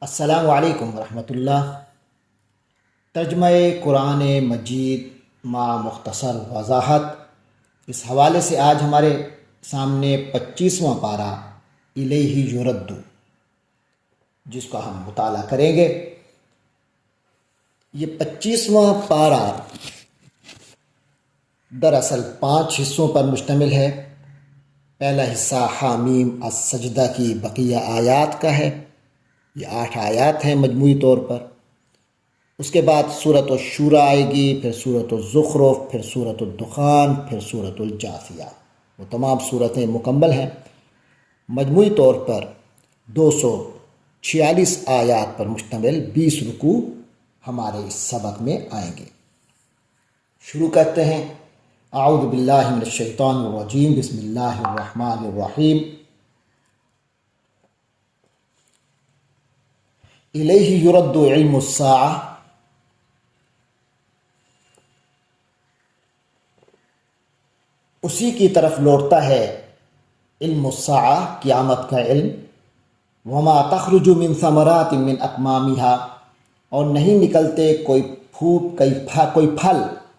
السلام علیکم ورحمۃ اللہ۔ ترجمہ قرآن مجید مع مختصر وضاحت، اس حوالے سے آج ہمارے سامنے 25واں پارہ الیہ یرد، جس کا ہم مطالعہ کریں گے۔ یہ 25واں پارہ دراصل 5 حصوں پر مشتمل ہے۔ پہلا حصہ حامیم السجدہ کی بقیہ آیات کا ہے، یہ 8 آیات ہیں مجموعی طور پر۔ اس کے بعد سورۃ الشورى آئے گی، پھر سورۃ الزخرف، پھر سورۃ الدخان، پھر سورۃ الجاثیہ۔ وہ تمام صورتیں مکمل ہیں، مجموعی طور پر 246 آیات پر مشتمل 20 رکوع ہمارے اس سبق میں آئیں گے۔ شروع کرتے ہیں۔ اعوذ باللہ من الشیطان الرجیم، بسم اللہ الرحمن الرحیم۔ الیہ یرد علم الساعہ، اسی کی طرف لوٹتا ہے علم الساعہ، قیامت کا علم۔ وما تخرج من ثمرات من اکمامہا، اور نہیں نکلتے کوئی پھل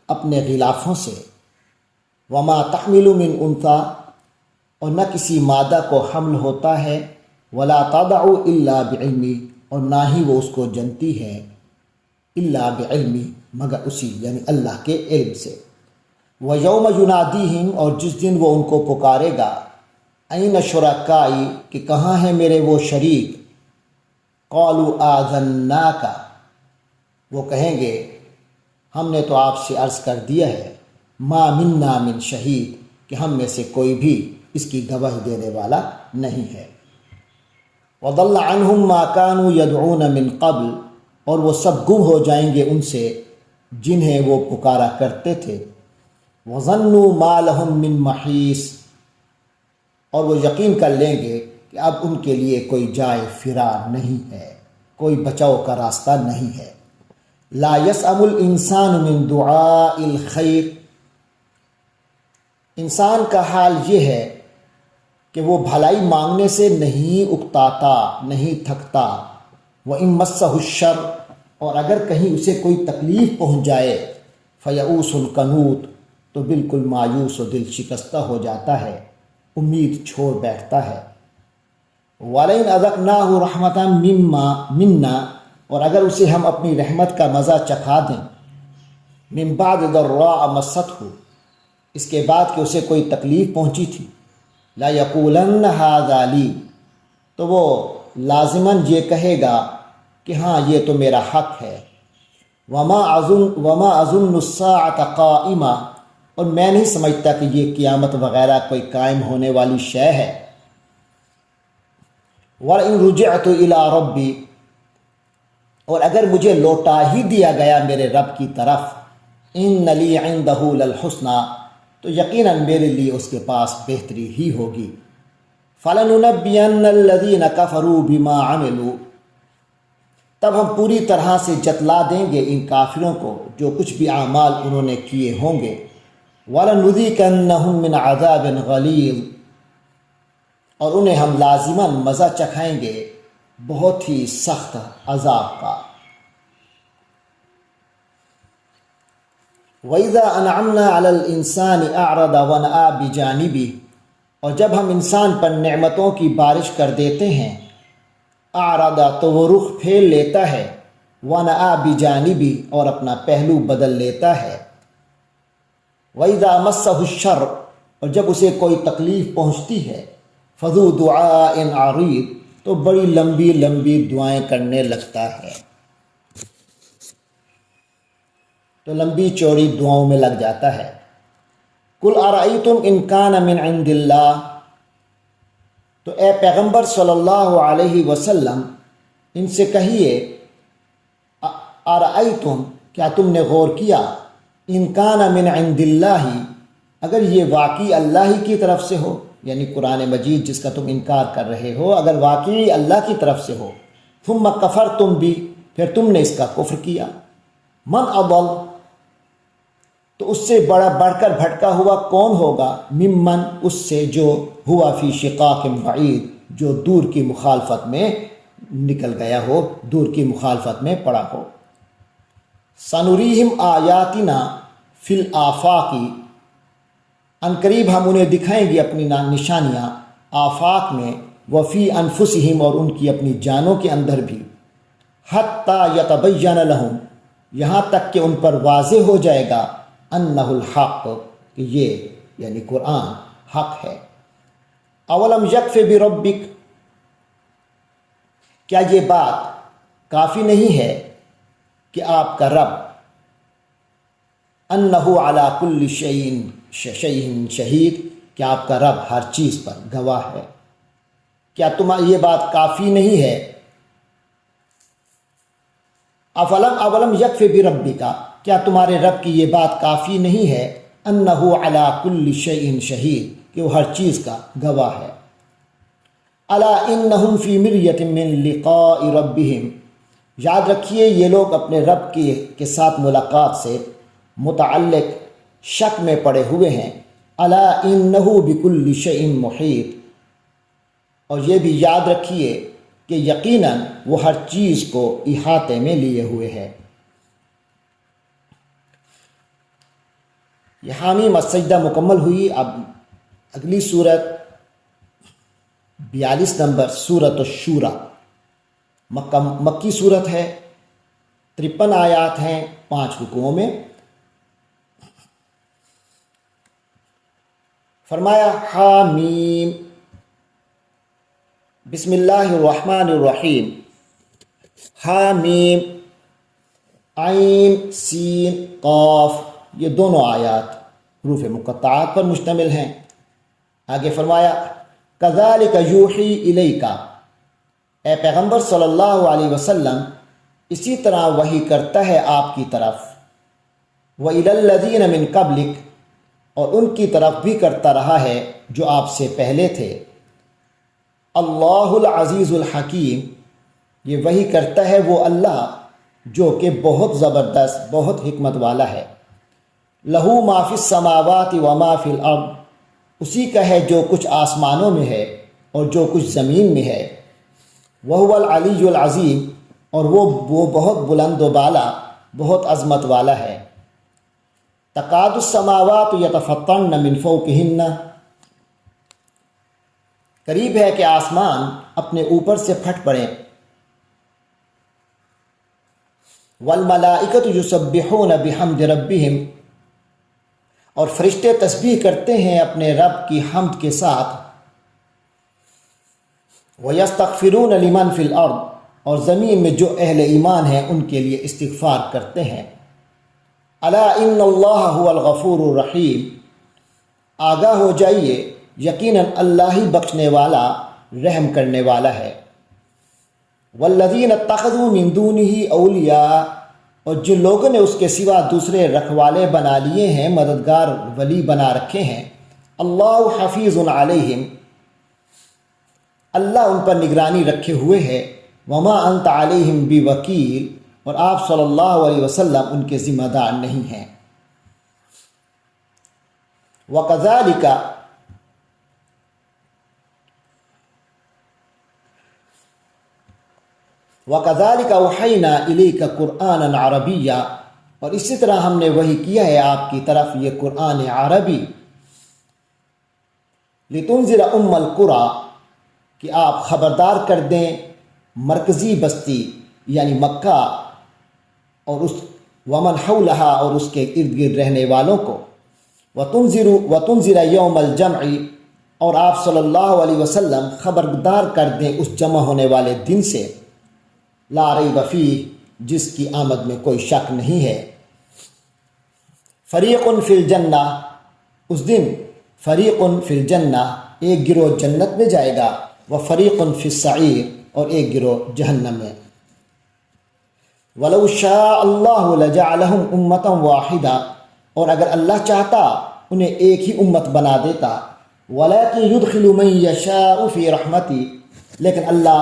اپنے غلافوں سے۔ وما تحمل من انثی، اور نہ کسی مادہ کو حمل ہوتا ہے۔ ولا تضع الا بعلمی، اور نہ ہی وہ اس کو جنتی ہے الا بعلمی، مگر اسی یعنی اللہ کے علم سے۔ وَيَوْمَ يُنَادِيهِمْ، اور جس دن وہ ان کو پکارے گا، أَيْنَ شُرَكَائِي، کہ کہاں ہیں میرے وہ شریک۔ قَالُوا آذَنَّاكَ، وہ کہیں گے ہم نے تو آپ سے عرض کر دیا ہے، مَا مِنَّا مِن شہید، کہ ہم میں سے کوئی بھی اس کی گواہی دینے والا نہیں ہے۔ وَضَلَّ عَنْهُمْ مَا كَانُوا يَدْعُونَ مِن قَبْلُ، اور وہ سب گم ہو جائیں گے ان سے جنہیں وہ پکارا کرتے تھے۔ وَظَنُّوا مَا لَهُم مِّن مَّحِيصٍ، اور وہ یقین کر لیں گے کہ اب ان کے لیے کوئی جائے فرار نہیں ہے، کوئی بچاؤ کا راستہ نہیں ہے۔ لَا يَسْأَمُ الْإِنسَانُ مِن دُعَاءِ الْخَيْرِ، انسان کا حال یہ ہے کہ وہ بھلائی مانگنے سے نہیں اکتاتا، نہیں تھکتا۔ وَإِن مَّسَّهُ الشَّرُّ، اور اگر کہیں اسے کوئی تکلیف پہنچ جائے، فَيَئُوسٌ قَنُوطٌ، تو بالکل مایوس و دل شکستہ ہو جاتا ہے، امید چھوڑ بیٹھتا ہے۔ وَلَئِنْ أَذَقْنَاهُ رَحْمَةً مِنَّا، اور اگر اسے ہم اپنی رحمت کا مزہ چکھا دیں، مِن بَعْدِ ضَرَّاءَ مَسَّتْهُ، اس کے بعد کہ اسے کوئی تکلیف پہنچی تھی، لَيَقُولَنَّ هَذَا لِي، تو وہ لازماً یہ کہے گا کہ ہاں یہ تو میرا حق ہے۔ وَمَا أَظُنُّ السَّاعَةَ قَائِمَةً، اور میں نہیں سمجھتا کہ یہ قیامت وغیرہ کوئی قائم ہونے والی شے ہے۔ وَإِن رُجِعْتُ إِلَىٰ رَبِّي، اور اگر مجھے لوٹا ہی دیا گیا میرے رب کی طرف، إِنَّ لِي عِندَهُ لَلْحُسْنَىٰ، تو یقیناً میرے لیے اس کے پاس بہتری ہی ہوگی۔ فَلَنُنَبِّئَنَّ الَّذِينَ كَفَرُوا بِمَا عَمِلُوا، تب ہم پوری طرح سے جتلا دیں گے ان کافروں کو جو کچھ بھی اعمال انہوں نے کیے ہوں گے۔ وَلَنُذِيقَنَّهُم مِّنْ عَذَابٍ غَلِيظٍ، اور انہیں ہم لازماً مزہ چکھائیں گے بہت ہی سخت عذاب کا۔ وَإِذَا أَنْعَمْنَا عَلَى الْإِنسَانِ أَعْرَضَ وَنَأَىٰ بِجَانِبِهِ، اور جب ہم انسان پر نعمتوں کی بارش کر دیتے ہیں، اعرض، تو وہ رخ پھیر لیتا ہے، وَنَأَىٰ بِجَانِبِهِ، اور اپنا پہلو بدل لیتا ہے۔ وَإِذَا مَسَّهُ الشَّرُّ، اور جب اسے کوئی تکلیف پہنچتی ہے، فَذُو دُعَاءٍ عَرِيضٍ، تو بڑی لمبی لمبی دعائیں کرنے لگتا ہے، تو لمبی چوڑی دعاؤں میں لگ جاتا ہے۔ قُلْ أَرَأَيْتُمْ إِنْ كَانَ مِنْ عِنْدِ اللَّهِ، تو اے پیغمبر صلی اللہ علیہ وسلم ان سے کہیے، أَرَأَيْتُمْ، کیا تم نے غور کیا، إِنْ كَانَ مِنْ عِنْدِ اللَّهِ، اگر یہ واقعی اللہ ہی کی طرف سے ہو، یعنی قرآن مجید جس کا تم انکار کر رہے ہو اگر واقعی اللہ کی طرف سے ہو، ثُمَّ كَفَرْتُمْ بِهِ، پھر تم نے اس کا کفر کیا، مَنْ أَضَلُّ، تو اس سے بڑھ کر بھٹکا ہوا کون ہوگا، ممن، اس سے جو ہوا فی شقاق بعید، جو دور کی مخالفت میں نکل گیا ہو، دور کی مخالفت میں پڑا ہو۔ سنریہم آیاتنا فی الآفاق، ان قریب ہم انہیں دکھائیں گے اپنی نشانیاں آفاق میں، وفی انفسہم، اور ان کی اپنی جانوں کے اندر بھی، حتیٰ یتبین لہم، یہاں تک کہ ان پر واضح ہو جائے گا، انہ الحق، کہ یہ یعنی قرآن حق ہے۔ اولم یکف بربک، کیا یہ بات کافی نہیں ہے کہ آپ کا رب انہ علی کل شیء شہید، کہ آپ کا رب ہر چیز پر گواہ ہے؟ کیا یہ بات کافی نہیں ہے؟ اولم یکف بربک، کیا تمہارے رب کی یہ بات کافی نہیں ہے؟ انہ علی کل شیء شہید، کہ وہ ہر چیز کا گواہ ہے۔ الا انہم فی مریۃ من لقاء ربہم، یاد رکھیے یہ لوگ اپنے رب کے ساتھ ملاقات سے متعلق شک میں پڑے ہوئے ہیں۔ الا انہ بکل شیء محیط، اور یہ بھی یاد رکھیے کہ یقیناً وہ ہر چیز کو احاطے میں لیے ہوئے ہے۔ یہ حامیم السجدہ مکمل ہوئی۔ اب اگلی صورت 42 نمبر سورۃ الشورى، مکی صورت ہے، 53 آیات ہیں، 5 رکوعوں میں۔ فرمایا حامیم، بسم اللہ الرحمن الرحیم، حامیم، عین سین قاف، یہ دونوں آیات حروف مقطعات پر مشتمل ہیں۔ آگے فرمایا کذالک یوحی الیک، اے پیغمبر صلی اللہ علیہ وسلم اسی طرح وحی کرتا ہے آپ کی طرف، وإلی الذین من قبلک، اور ان کی طرف بھی کرتا رہا ہے جو آپ سے پہلے تھے۔ اللہ العزیز الحکیم، یہ وحی کرتا ہے وہ اللہ جو کہ بہت زبردست، بہت حکمت والا ہے۔ لہ ما فی السماوات و ما فی الارض، اسی کا ہے جو کچھ آسمانوں میں ہے اور جو کچھ زمین میں ہے۔ وہو العلی العظیم، اور وہ بہت بلند و بالا، بہت عظمت والا ہے۔ تکاد السماوات یتفطرن من فوقہن، قریب ہے کہ آسمان اپنے اوپر سے پھٹ پڑیں۔ والملائکۃ یسبحون بحمد ربہم، اور فرشتے تسبیح کرتے ہیں اپنے رب کی حمد کے ساتھ۔ وَيَسْتَغْفِرُونَ لِمَنْ فِي الْأَرْضِ، اور زمین میں جو اہل ایمان ہیں ان کے لیے استغفار کرتے ہیں۔ الا ان اللہ هو الغفور الرحیم، آگاہ ہو جائیے یقیناً اللہ ہی بخشنے والا، رحم کرنے والا ہے۔ والذین اتخذوا من دونہ اولیاء، اور جن لوگوں نے اس کے سوا دوسرے رکھوالے بنا لیے ہیں، مددگار ولی بنا رکھے ہیں۔ اللہ حفیظ علیہم، اللہ ان پر نگرانی رکھے ہوئے ہے۔ وما انت علیہم بوکیل، اور آپ صلی اللہ علیہ وسلم ان کے ذمہ دار نہیں ہیں۔ وکذالک، وَكَذَلِكَ أَوْحَيْنَا إِلَيْكَ قُرْآنًا عَرَبِيًّا، اور اسی طرح ہم نے وحی کیا ہے آپ کی طرف یہ قرآن عربی۔ لِتُنذِرَ أُمَّ الْقُرَىٰ، کہ آپ خبردار کر دیں مرکزی بستی یعنی مکہ اور اس ومن حولہا، اور اس کے ارد گرد رہنے والوں کو۔ وَتُنذِرَ يَوْمَ الْجَمْعِ، اور آپ صلی اللہ علیہ وسلم خبردار کر دیں اس جمع ہونے والے دن سے، لا ریب فیہ، جس کی آمد میں کوئی شک نہیں ہے۔ فریق فی الجنہ، اس دن فریق فی الجنہ، ایک گروہ جنت میں جائے گا، وفریق فی السعیر، اور ایک گروہ جہنم میں۔ وَلَوْ شَاءَ اللَّهُ لَجَعَلَهُمْ أُمَّةً وَاحِدَةً، اور اگر اللہ چاہتا انہیں ایک ہی امت بنا دیتا۔ وَلَكِنْ يُدْخِلُ مَن يَشَاءُ فِي رَحْمَتِهِ، لیکن اللہ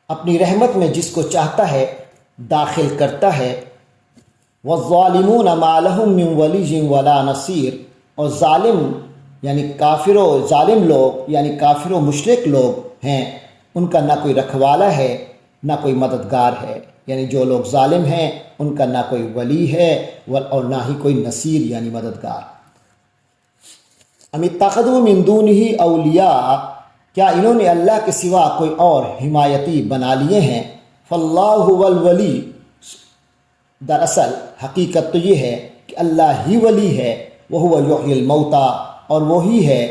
اپنی رحمت میں جس کو چاہتا ہے داخل کرتا ہے۔ وَالظَّالِمُونَ مَا لَهُم مِّن وَلِيٍّ وَلَا نَصِيرٍ، اور ظالم یعنی کافر و ظالم لوگ یعنی کافر و مشرک لوگ ہیں، ان کا نہ کوئی رکھوالا ہے نہ کوئی مددگار ہے، یعنی جو لوگ ظالم ہیں ان کا نہ کوئی ولی ہے اور نہ ہی کوئی نصیر یعنی مددگار۔ ام اتخذوا من دونہ اولیاء، کیا انہوں نے اللہ کے سوا کوئی اور حمایتی بنا لیے ہیں؟ فاللہ هو الولی، دراصل حقیقت تو یہ ہے کہ اللہ ہی ولی ہے، وہو یحیی الموتیٰ، اور وہی ہے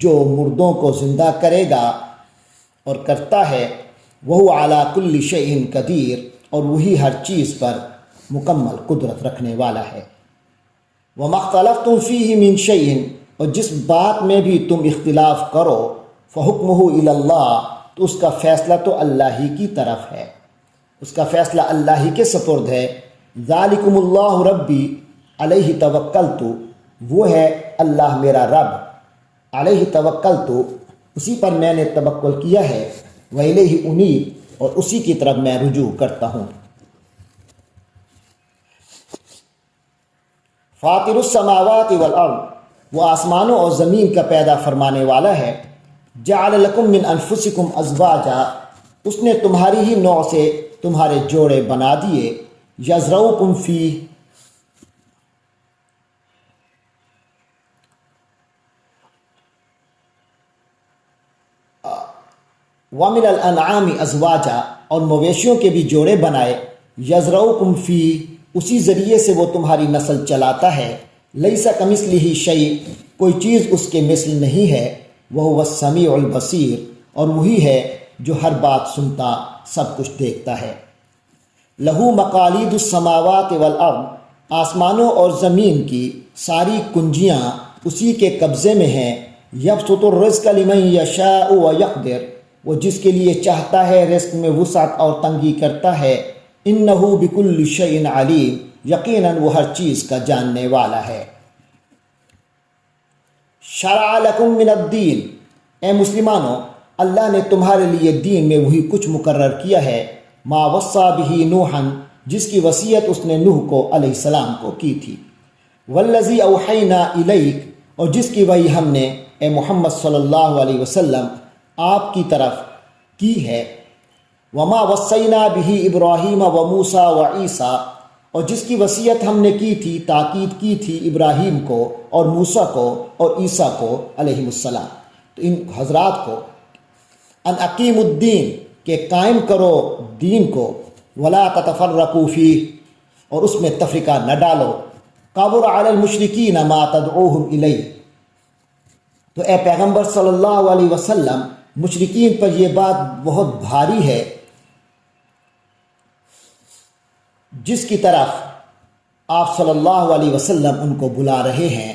جو مردوں کو زندہ کرے گا اور کرتا ہے، وہو علی کل شیء قدیر، اور وہی ہر چیز پر مکمل قدرت رکھنے والا ہے۔ وما اختلفتم فیہ من شیء، اور جس بات میں بھی تم اختلاف کرو، فحکمہ الی اللہ، تو اس کا فیصلہ تو اللہ ہی کی طرف ہے، اس کا فیصلہ اللہ ہی کے سپرد ہے۔ ذالکم اللہ ربی علیہ توکلت، وہ ہے اللہ میرا رب، علیہ توکلت، اسی پر میں نے توکل کیا ہے، وإلیہ انیب، اور اسی کی طرف میں رجوع کرتا ہوں۔ فاطر السماوات والارض، وہ آسمانوں اور زمین کا پیدا فرمانے والا ہے۔ جعل لکم من انفسکم ازواجا، اس نے تمہاری ہی نوع سے تمہارے جوڑے بنا دیے۔ یزرعکم فیہ، ومن الانعام ازواجا، اور مویشیوں کے بھی جوڑے بنائے۔ یزرعکم فیہ، اسی ذریعے سے وہ تمہاری نسل چلاتا ہے۔ لیس کمثلہ شیء، کوئی چیز اس کے مثل نہیں ہے۔ وہو السمیع البصیر، اور وہی ہے جو ہر بات سنتا سب کچھ دیکھتا ہے۔ لہو مقالید السماوات والارض، آسمانوں اور زمین کی ساری کنجیاں اسی کے قبضے میں ہیں۔ یبسط الرزق لمن یشاء ویقدر، وہ جس کے لیے چاہتا ہے رزق میں وسعت اور تنگی کرتا ہے۔ انہ بکل شیء علیم، یقیناً وہ ہر چیز کا جاننے والا ہے۔ شرع لکم من الدین، اے مسلمانوں، اللہ نے تمہارے لیے دین میں وہی کچھ مقرر کیا ہے۔ ما وصی بہ نوحا، جس کی وصیت اس نے نوح کو علیہ السلام کو کی تھی۔ والذی اوحینا الیک، اور جس کی وحی ہم نے اے محمد صلی اللہ علیہ وسلم آپ کی طرف کی ہے۔ وما وصینا بہ ابراہیم و موسیٰ و عیسیٰ، اور جس کی وصیت ہم نے کی تھی، تاکید کی تھی ابراہیم کو اور موسیٰ کو اور عیسیٰ کو علیہم السلام، تو ان حضرات کو، ان اقیم الدین، کہ قائم کرو دین کو، ولا تتفرقوا فیہ، اور اس میں تفرقہ نہ ڈالو۔ کبر علی المشرکین ما تدعوہم الیہ، تو اے پیغمبر صلی اللہ علیہ وسلم، مشرکین پر یہ بات بہت بھاری ہے جس کی طرف آپ صلی اللہ علیہ وسلم ان کو بلا رہے ہیں۔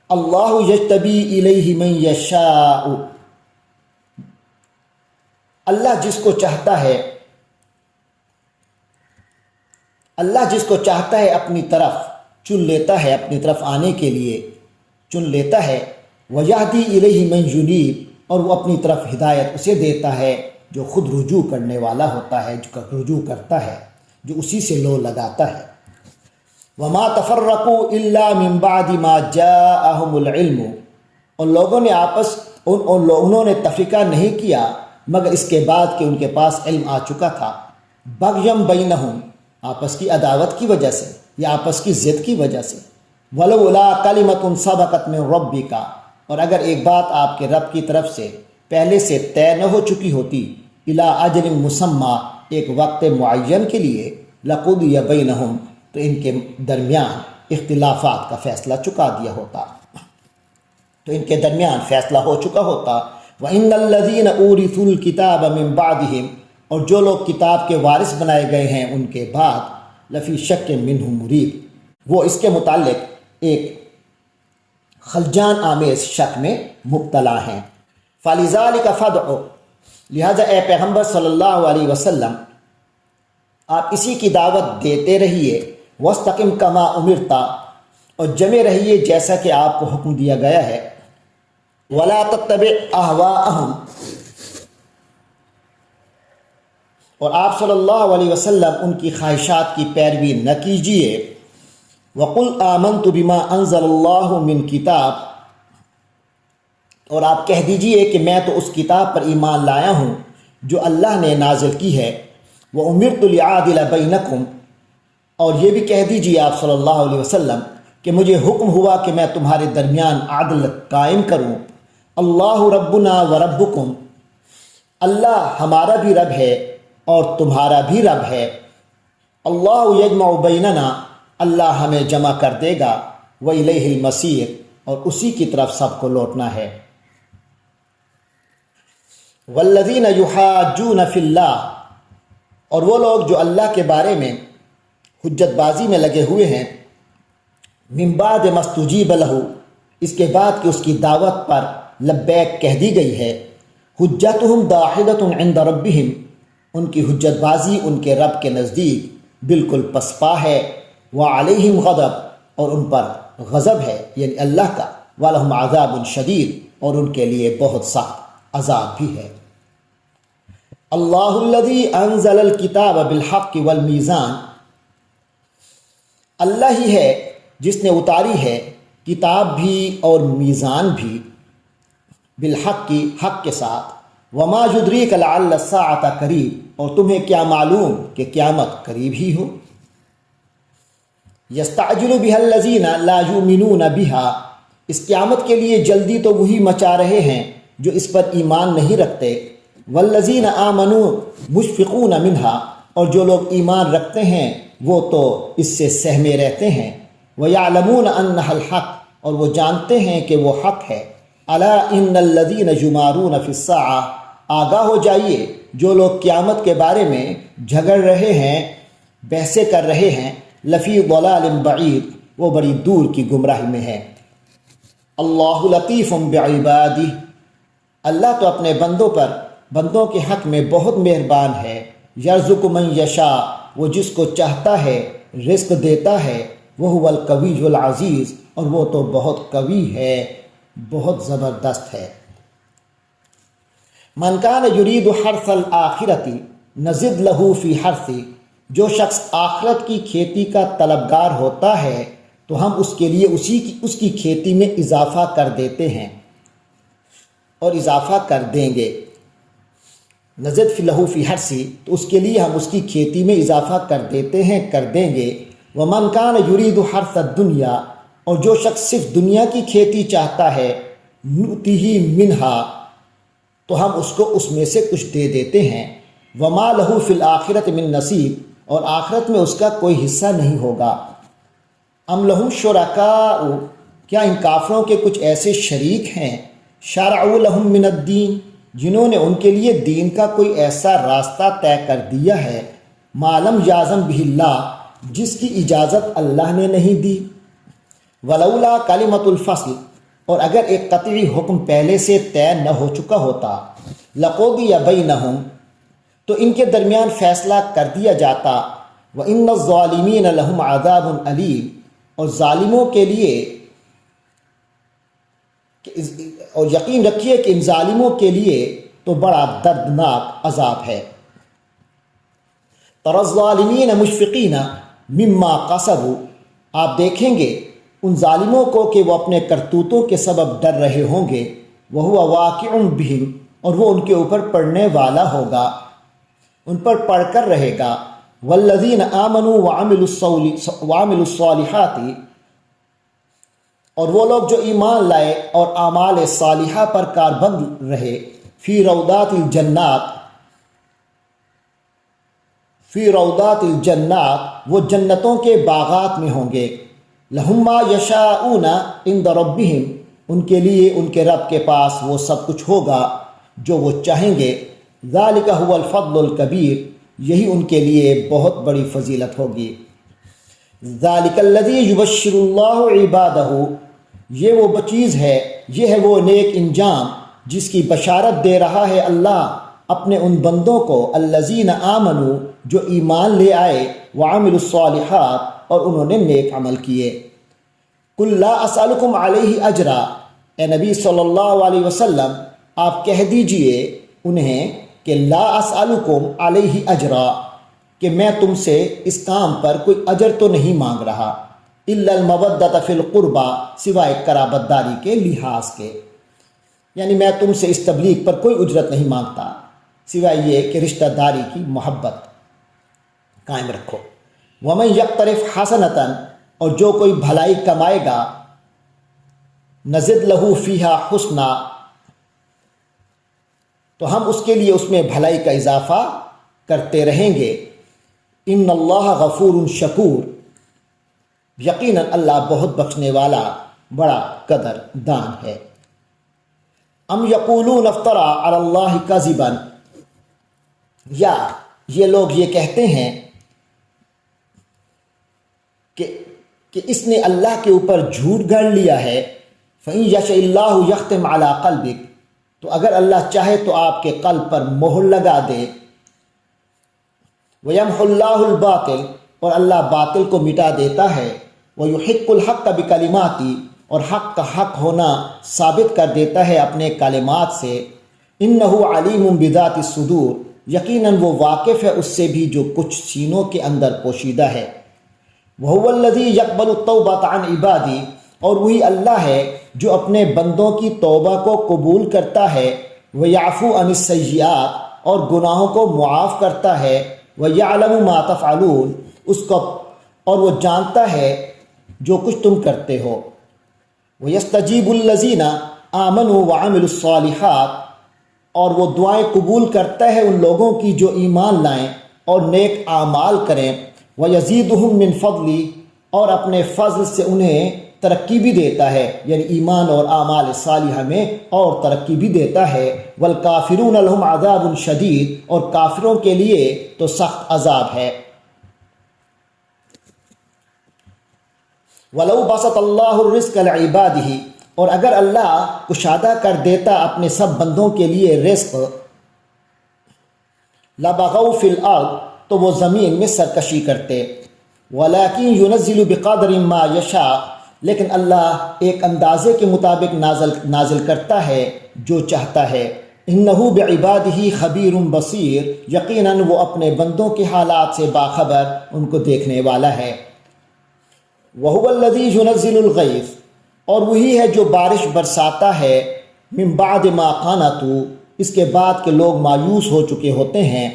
اللہ یجتبی الیہ من یشاء، اللہ جس کو چاہتا ہے اپنی طرف چن لیتا ہے، اپنی طرف آنے کے لیے چن لیتا ہے۔ ویہدی الیہ من ینیب، اور وہ اپنی طرف ہدایت اسے دیتا ہے جو خود رجوع کرنے والا ہوتا ہے، جو رجوع کرتا ہے، جو اسی سے لو لگاتا ہے۔ وما تفرقوا الا من بعد ما جاءہم العلم، اور لوگوں نے انہوں نے تفرقہ نہیں کیا مگر اس کے بعد کہ ان کے پاس علم آ چکا تھا۔ بغیم بینہم، آپس کی عداوت کی وجہ سے یا آپس کی ضد کی وجہ سے۔ ولولا کلمۃ سبقت من ربک، اور اگر ایک بات آپ کے رب کی طرف سے پہلے سے طے نہ ہو چکی ہوتی، الی اجل مسمی، ایک وقت معین کے لیے، لقضی بینہم، تو ان کے درمیان اختلافات کا فیصلہ چکا دیا ہوتا، تو ان کے درمیان فیصلہ ہو چکا ہوتا۔ وَإِنَّ الَّذِينَ أُورِثُوا الْكِتَابَ مِن بَعْدِهِمْ، اور جو لوگ کتاب کے وارث بنائے گئے ہیں ان کے بعد، لفی شک منہ مریب، وہ اس کے متعلق ایک خلجان آمیز شک میں مبتلا ہیں۔ فَلِذَلِكَ فَادْعُ، لہذا اے پیغمبر صلی اللہ علیہ وسلم آپ اسی کی دعوت دیتے رہیے۔ وَاسْتَقِمْ كَمَا أُمِرْتَ، اور جمے رہیے جیسا کہ آپ کو حکم دیا گیا ہے۔ وَلَا تَتَّبِعْ أَهْوَاءَهُمْ، اور آپ صلی اللہ علیہ وسلم ان کی خواہشات کی پیروی نہ کیجیے۔ وَقُلْ آمَنْتُ بِمَا أَنزَلَ اللَّهُ مِنْ كِتَابٍ، اور آپ کہہ دیجئے کہ میں تو اس کتاب پر ایمان لایا ہوں جو اللہ نے نازل کی ہے، وَأُمِرْتُ لِأَعْدِلَ بَيْنَكُمْ، اور یہ بھی کہہ دیجئے آپ صلی اللہ علیہ وسلم کہ مجھے حکم ہوا کہ میں تمہارے درمیان عدل قائم کروں۔ اللہ ربنا و ربکم، اللہ ہمارا بھی رب ہے اور تمہارا بھی رب ہے۔ اللہ یجمع بیننا، اللہ ہمیں جمع کر دے گا، وإلیہ المصیر، اور اسی کی طرف سب کو لوٹنا ہے۔ والذین یحاجون فی اللہ، اور وہ لوگ جو اللہ کے بارے میں حجت بازی میں لگے ہوئے ہیں، من بعد ما استجیب لہ، اس کے بعد کہ اس کی دعوت پر لبیک کہہ دی گئی ہے، حجتہم داحضۃ عند ربہم، ان کی حجت بازی ان کے رب کے نزدیک بالکل پسپا ہے، وعلیہم غضب، اور ان پر غضب ہے یعنی اللہ کا، ولہم عذاب شدید، اور ان کے لیے بہت سخت عذاب بھی ہے۔ اللہ الذی انزل الکتاب بالحق والمیزان، اللہ ہی ہے جس نے اتاری ہے کتاب بھی اور میزان بھی، بالحق کی حق کے ساتھ، وما یدریک لعل الساعۃ قریب، اور تمہیں کیا معلوم کہ قیامت قریب ہی ہو۔ یستعجل بها الذین لا یؤمنون بها، اس قیامت کے لیے جلدی تو وہی مچا رہے ہیں جو اس پر ایمان نہیں رکھتے، والذین آمنوا مشفقون منها، اور جو لوگ ایمان رکھتے ہیں وہ تو اس سے سہمے رہتے ہیں، وَيَعْلَمُونَ أَنَّهَا الْحَقُّ، اور وہ جانتے ہیں کہ وہ حق ہے، أَلَا إِنَّ الَّذِينَ يُمَارُونَ فِي السَّاعَةِ، آگاہ ہو جائیے جو لوگ قیامت کے بارے میں جھگڑ رہے ہیں، بحثیں کر رہے ہیں، لفی ضلال بعید، وہ بڑی دور کی گمراہی میں ہے۔ اللہ لطیف بعبادہ، اللہ تو اپنے بندوں کے حق میں بہت مہربان ہے۔ یرزق من یشاء، وہ جس کو چاہتا ہے رزق دیتا ہے، وہو القوی العزیز، اور وہ تو بہت قوی ہے، بہت زبردست ہے۔ من کان یرید حرث الآخرۃ نزد لہ فی حرثہ، جو شخص آخرت کی کھیتی کا طلبگار ہوتا ہے تو ہم اس کے لیے اس کی کھیتی میں اضافہ کر دیتے ہیں اور اضافہ کر دیں گے۔ نزد فی لہو فی حرثہ، تو اس کے لیے ہم اس کی کھیتی میں اضافہ کر دیتے ہیں، کر دیں گے۔ ومن کان یرید حرث الدنیا، اور جو شخص صرف دنیا کی کھیتی چاہتا ہے، نؤتیہ منہا، تو ہم اس کو اس میں سے کچھ دے دیتے ہیں۔ وما لہ فی الآخرۃ من نصیب، اور آخرت میں اس کا کوئی حصہ نہیں ہوگا۔ ام لہم شرکاء، کیا ان کافروں کے کچھ ایسے شریک ہیں، شرعوا لہم من الدین، جنہوں نے ان کے لیے دین کا کوئی ایسا راستہ طے کر دیا ہے، ما لم یأذن بہ اللہ، جس کی اجازت اللہ نے نہیں دی۔ ولولا کلمۃ الفصل، اور اگر ایک قطعی حکم پہلے سے طے نہ ہو چکا ہوتا، لقضی بینہم، تو ان کے درمیان فیصلہ کر دیا جاتا۔ وَإِنَّ الظَّالِمِينَ لَهُمْ عَذَابٌ أَلِيمٌ، اور ظالموں کے لیے، اور یقین رکھیے کہ ان ظالموں کے لیے تو بڑا دردناک عذاب ہے۔ تَرَى الظَّالِمِينَ مُشْفِقِينَ مِمَّا قَصَبُوا، آپ دیکھیں گے ان ظالموں کو کہ وہ اپنے کرتوتوں کے سبب ڈر رہے ہوں گے، وَهُوَ وَاقِعٌ بِهِمْ، اور وہ ان کے اوپر پڑنے والا ہوگا، ان پر پڑھ کر رہے گا۔ والذین آمنوا وعملوا الصالحات، اور وہ لوگ جو ایمان لائے اور اعمال صالحہ پر کاربند رہے، فی روضات الجنات، وہ جنتوں کے باغات میں ہوں گے۔ لہم ما یشاءون عند ربہم، ان کے لیے ان کے رب کے پاس وہ سب کچھ ہوگا جو وہ چاہیں گے۔ ذالک هو الفضل الکبیر، یہی ان کے لیے بہت بڑی فضیلت ہوگی۔ ذالک الذی یبشر اللہ عبادہ، یہ وہ چیز ہے، یہ ہے وہ نیک انجام جس کی بشارت دے رہا ہے اللہ اپنے ان بندوں کو، الذین آمنوا، جو ایمان لے آئے، وعملوا الصالحات، اور انہوں نے نیک عمل کیے۔ قل لا اسألکم علیہ اجرا، اے نبی صلی اللہ علیہ وسلم آپ کہہ دیجئے انہیں کہ لا اسألکم علیہ اجرا، کہ میں تم سے اس کام پر کوئی اجر تو نہیں مانگ رہا، الا المودۃ فی القربى، سوائے قرابت داری کے لحاظ کے۔ یعنی میں تم سے اس تبلیغ پر کوئی اجرت نہیں مانگتا سوائے یہ کہ رشتہ داری کی محبت قائم رکھو۔ ومن یقترف حسنۃ، اور جو کوئی بھلائی کمائے گا، نزد لہو فیہا حسنا، تو ہم اس کے لیے اس میں بھلائی کا اضافہ کرتے رہیں گے۔ ان اللہ غفور شکور، یقیناً اللہ بہت بخشنے والا بڑا قدر دان ہے۔ ام یقولون افترا علی اللہ کذبا، یا یہ لوگ یہ کہتے ہیں کہ اس نے اللہ کے اوپر جھوٹ گھڑ لیا ہے۔ فَإِن يَشَإِ اللَّهُ يَخْتِمْ عَلَىٰ قَلْبِكَ، تو اگر اللہ چاہے تو آپ کے قلب پر مہر لگا دے۔ وَيَمْحُ اللَّهُ الْبَاطِلَ، اور اللہ باطل کو مٹا دیتا ہے۔ وَيُحِقُّ الْحَقَّ بِكَلِمَاتِهِ، اور حق کا حق ہونا ثابت کر دیتا ہے اپنے کلمات سے۔ إِنَّهُ عَلِيمٌ بِذَاتِ الصُّدُورِ، یقیناً وہ واقف ہے اس سے بھی جو کچھ سینوں کے اندر پوشیدہ ہے۔ وَهُوَ الَّذِي يَقْبَلُ التَّوْبَةَ عَنْ عِبَادِهِ، اور وہی اللہ ہے جو اپنے بندوں کی توبہ کو قبول کرتا ہے۔ وَيَعْفُو عَنِ السَّيِّئَاتِ، اور گناہوں کو معاف کرتا ہے۔ وَيَعْلَمُ مَا تَفْعَلُونَ، اس کو اور وہ جانتا ہے جو کچھ تم کرتے ہو۔ وَيَسْتَجِيبُ الَّذِينَ آمَنُوا وَعَمِلُوا الصَّالِحَاتِ، اور وہ دعائیں قبول کرتا ہے ان لوگوں کی جو ایمان لائیں اور نیک اعمال کریں۔ وَيَزِيدُهُم مِّن فَضْلِهِ، اور اپنے فضل سے انہیں ترقی بھی دیتا ہے، یعنی ایمان اور اعمال صالحہ میں اور ترقی بھی دیتا ہے۔ وَالْكَافِرُونَ لَهُمْ عَذَابٌ شَدِيدٌ، اور کافروں کے لیے تو سخت عذاب ہے۔ وَلَوْ بَسَطَ اللَّهُ الرِّزْقَ لِعِبَادِهِ، اور اگر اللہ کشادہ کر دیتا اپنے سب بندوں کے لیے رزق، لَبَغَوْا فِي الْأَرْضِ، تو وہ زمین میں سرکشی کرتے۔ وَلَٰكِن يُنَزِّلُ بِقَدْرٍ مَّا يَشَاءُ، لیکن اللہ ایک اندازے کے مطابق نازل کرتا ہے جو چاہتا ہے۔ إِنَّهُ بِعِبَادِهِ خَبِيرٌ بَصِيرٌ، یقیناً وہ اپنے بندوں کے حالات سے باخبر، ان کو دیکھنے والا ہے۔ وَهُوَ الَّذِي يُنَزِّلُ الْغَيْثَ، اور وہی ہے جو بارش برساتا ہے۔ مِن بَعْدِ مَا قَنَطُوا، اس کے بعد کہ لوگ مایوس ہو چکے ہوتے ہیں۔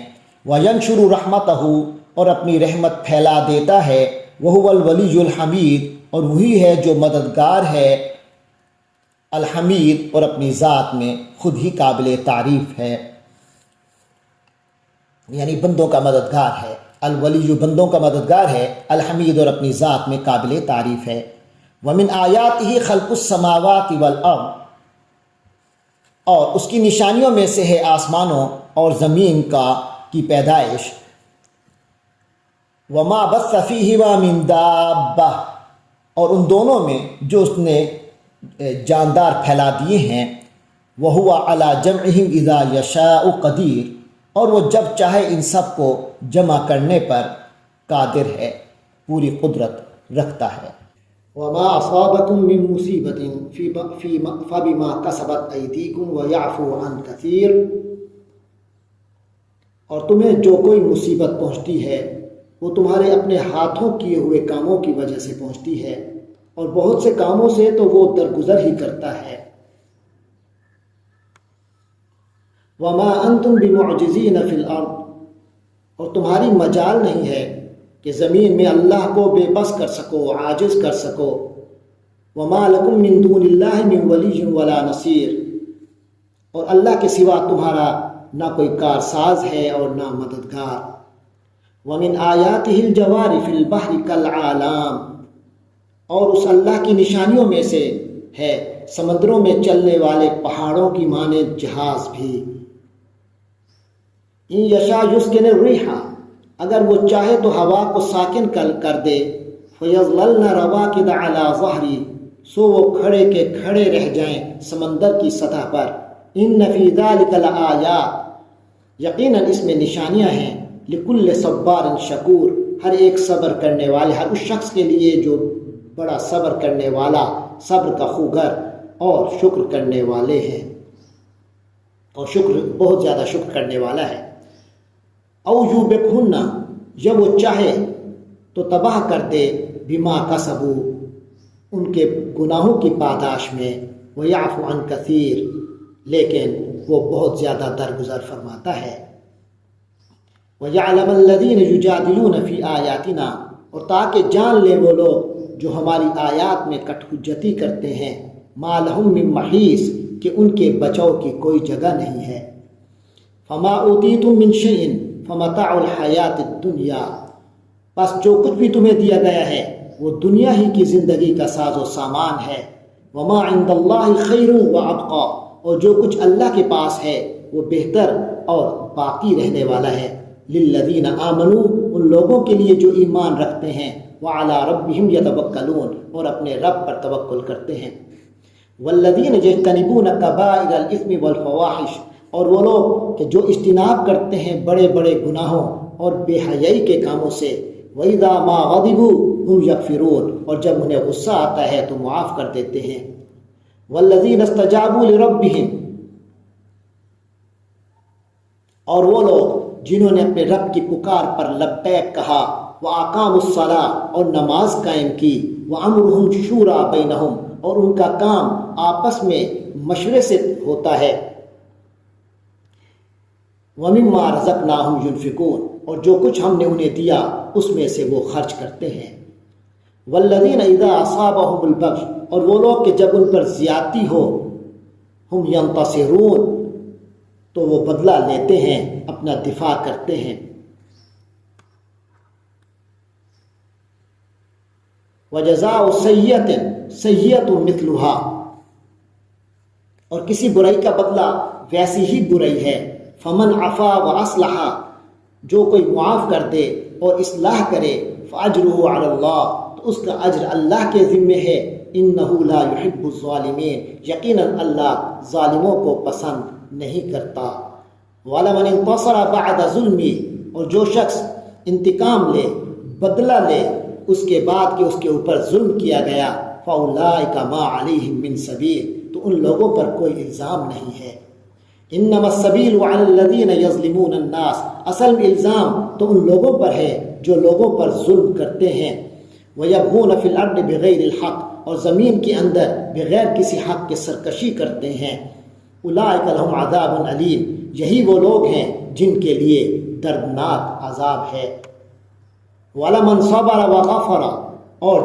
وَيَنشُرُ رَحْمَتَهُ، اور اپنی رحمت پھیلا دیتا ہے۔ وَهُوَ الْوَلِيُّ الْحَمِيدُ، اور وہی ہے جو مددگار ہے الحمید، اور اپنی ذات میں خود ہی قابل تعریف ہے، یعنی بندوں کا مددگار ہے۔ الولی بندوں کا مددگار ہے، الحمید اور اپنی ذات میں قابل تعریف ہے۔ وَمِنْ آیَاتِهِ خَلْقُ السَّمَاوَاتِ وَالْأَرْضِ، اور اس کی نشانیوں میں سے ہے آسمانوں اور زمین کی پیدائش۔ وَمَا بَثَّ فِيهِمَا مِن دَابَّةٍ، اور ان دونوں میں جو اس نے جاندار پھیلا دیے ہیں۔ وَهُوَ عَلَى جَمْعِهِمْ إِذَا يَشَاءُ قَدِيرٌ، اور وہ جب چاہے ان سب کو جمع کرنے پر قادر ہے، پوری قدرت رکھتا ہے۔ وَمَا أَصَابَكُم مِّن مُّصِيبَةٍ فَبِمَا كَسَبَتْ أَيْدِيكُمْ وَيَعْفُو عَن كَثِيرٍ، اور تمہیں جو کوئی مصیبت پہنچتی ہے وہ تمہارے اپنے ہاتھوں کیے ہوئے کاموں کی وجہ سے پہنچتی ہے، اور بہت سے کاموں سے تو وہ درگزر ہی کرتا ہے۔ وَمَا أَنتُم بِمُعْجِزِينَ فِي الْأَرْضِ، اور تمہاری مجال نہیں ہے کہ زمین میں اللہ کو بے بس کر سکو، عاجز کر سکو۔ وَمَا لَكُم مِّن دُونِ اللَّهِ مِن وَلِيٍّ وَلَا نَصِيرٍ، اور اللہ کے سوا تمہارا نہ کوئی کارساز ہے اور نہ مددگار۔ وَمِنْ آيَاتِهِ الْجَوَارِ فِي الْبَحْرِ كَالْأَعْلَامِ، اور اس اللہ کی نشانیوں میں سے ہے سمندروں میں چلنے والے پہاڑوں کی مانند جہاز بھی۔ إِن يَشَاءْ يُسْكِنِ الرِّيحَ، اگر وہ چاہے تو ہوا کو ساکن کر دے۔ فَيَظْلَلْنَ رَوَاكِدَ عَلَى ظَهْرِهِ، سو وہ کھڑے کے کھڑے رہ جائیں سمندر کی سطح پر۔ إِنَّ فِي ذَلِكَ لَآيَاتٍ، یقیناً اس میں نشانیاں ہیں۔ لِكُلِّ صَبَّارٍ شَكُورٍ، ہر ایک صبر کرنے والے، ہر اس شخص کے لیے جو بڑا صبر کرنے والا، صبر کا خوگر اور شکر کرنے والے ہیں، اور بہت زیادہ شکر کرنے والا ہے۔ او یوبقہن، یا وہ چاہے تو تباہ کر دے، بما کسبوا، ان کے گناہوں کی پاداش میں۔ ویعفو عن کثیر، لیکن وہ بہت زیادہ درگزر فرماتا ہے۔ وَيَعْلَمَ الَّذِينَ يُجَادِلُونَ فِي آيَاتِنَا، اور تاکہ جان لے وہ لوگ جو ہماری آیات میں کٹ حجتی کرتے ہیں، مَا لَهُم مِّن مَّحِيصٍ، کہ ان کے بچاؤ کی کوئی جگہ نہیں ہے۔ فَمَا أُوتِيتُم مِّن شَيْءٍ فَمَتَاعُ الْحَيَاةِ الدُّنْيَا، بس جو کچھ بھی تمہیں دیا گیا ہے وہ دنیا ہی کی زندگی کا ساز و سامان ہے۔ وَمَا عِندَ اللَّهِ خَيْرٌ وَأَبْقَىٰ، اور جو کچھ اللہ کے پاس ہے وہ بہتر اور باقی رہنے والا ہے۔ لِلَّذِينَ آمَنُوا، ان لوگوں کے لیے جو ایمان رکھتے ہیں، وَعَلَىٰ رَبِّهِمْ يَتَوَكَّلُونَ، اور اپنے رب پر توکل کرتے ہیں۔ وَالَّذِينَ يَجْتَنِبُونَ كَبَائِرَ الْإِثْمِ وَالْفَوَاحِشِ، اور وہ لوگ کہ جو اجتناب کرتے ہیں بڑے بڑے گناہوں اور بے حیائی کے کاموں سے۔ وَإِذَا مَا غَضِبُوا هُمْ يَغْفِرُونَ، اور جب انہیں غصہ آتا ہے تو معاف کر دیتے ہیں۔ وَالَّذِينَ اسْتَجَابُوا لِرَبِّهِمْ، اور وہ لوگ جنہوں نے اپنے رب کی پکار پر لبیک کہا، وَأَقَامُوا الصَّلَاةَ، اور نماز قائم کی، وَأَمْرُهُمْ شُورَىٰ بَيْنَهُمْ، اور ان کا کام آپس میں مشورے سے ہوتا ہے۔ وَمِمَّا رَزَقْنَاهُمْ يُنْفِقُونَ، اور جو کچھ ہم نے انہیں دیا اس میں سے وہ خرچ کرتے ہیں۔ وَالَّذِينَ إِذَا أَصَابَهُمُ الْبَغْيُ، اور وہ لوگ کہ جب ان پر زیادتی ہو، هُمْ يَنْتَصِرُونَ، تو وہ بدلہ لیتے ہیں، اپنا دفاع کرتے ہیں۔ وَجَزَاءُ سَيِّئَةٍ سَيِّئَةٌ مِثْلُهَا، اور کسی برائی کا بدلہ ویسی ہی برائی ہے۔ فَمَنْ عَفَا وَأَصْلَحَ، جو کوئی معاف کر دے اور اصلاح کرے، فَأَجْرُهُ عَلَى اللَّهِ، تو اس کا اجر اللہ کے ذمے ہے۔ إِنَّهُ لَا يُحِبُّ الظَّالِمِينَ، یقیناً اللہ ظالموں کو پسند نہیں کرتا۔ وَلَمَنِ انتَصَرَ بَعْدَ ظُلْمِهِ، اور جو شخص انتقام لے، بدلہ لے اس کے بعد کہ اس کے اوپر ظلم کیا گیا، فَأُولَٰئِكَ مَا عَلَيْهِم مِّن سَبِيلٍ، تو ان لوگوں پر کوئی الزام نہیں ہے۔ انما السبیل علی الذین یظلمون الناس، اصل میں الزام تو ان لوگوں پر ہے جو لوگوں پر ظلم کرتے ہیں۔ ویبغون فی الارض بغیر الحق، اور زمین کے اندر بغیر کسی حق کے سرکشی کرتے ہیں۔ اولئک لہم عذاب علیم، یہی وہ لوگ ہیں جن کے لیے دردناک عذاب ہے۔ وَلَمَنْ صَبَرَ وَغَفَرَ، اور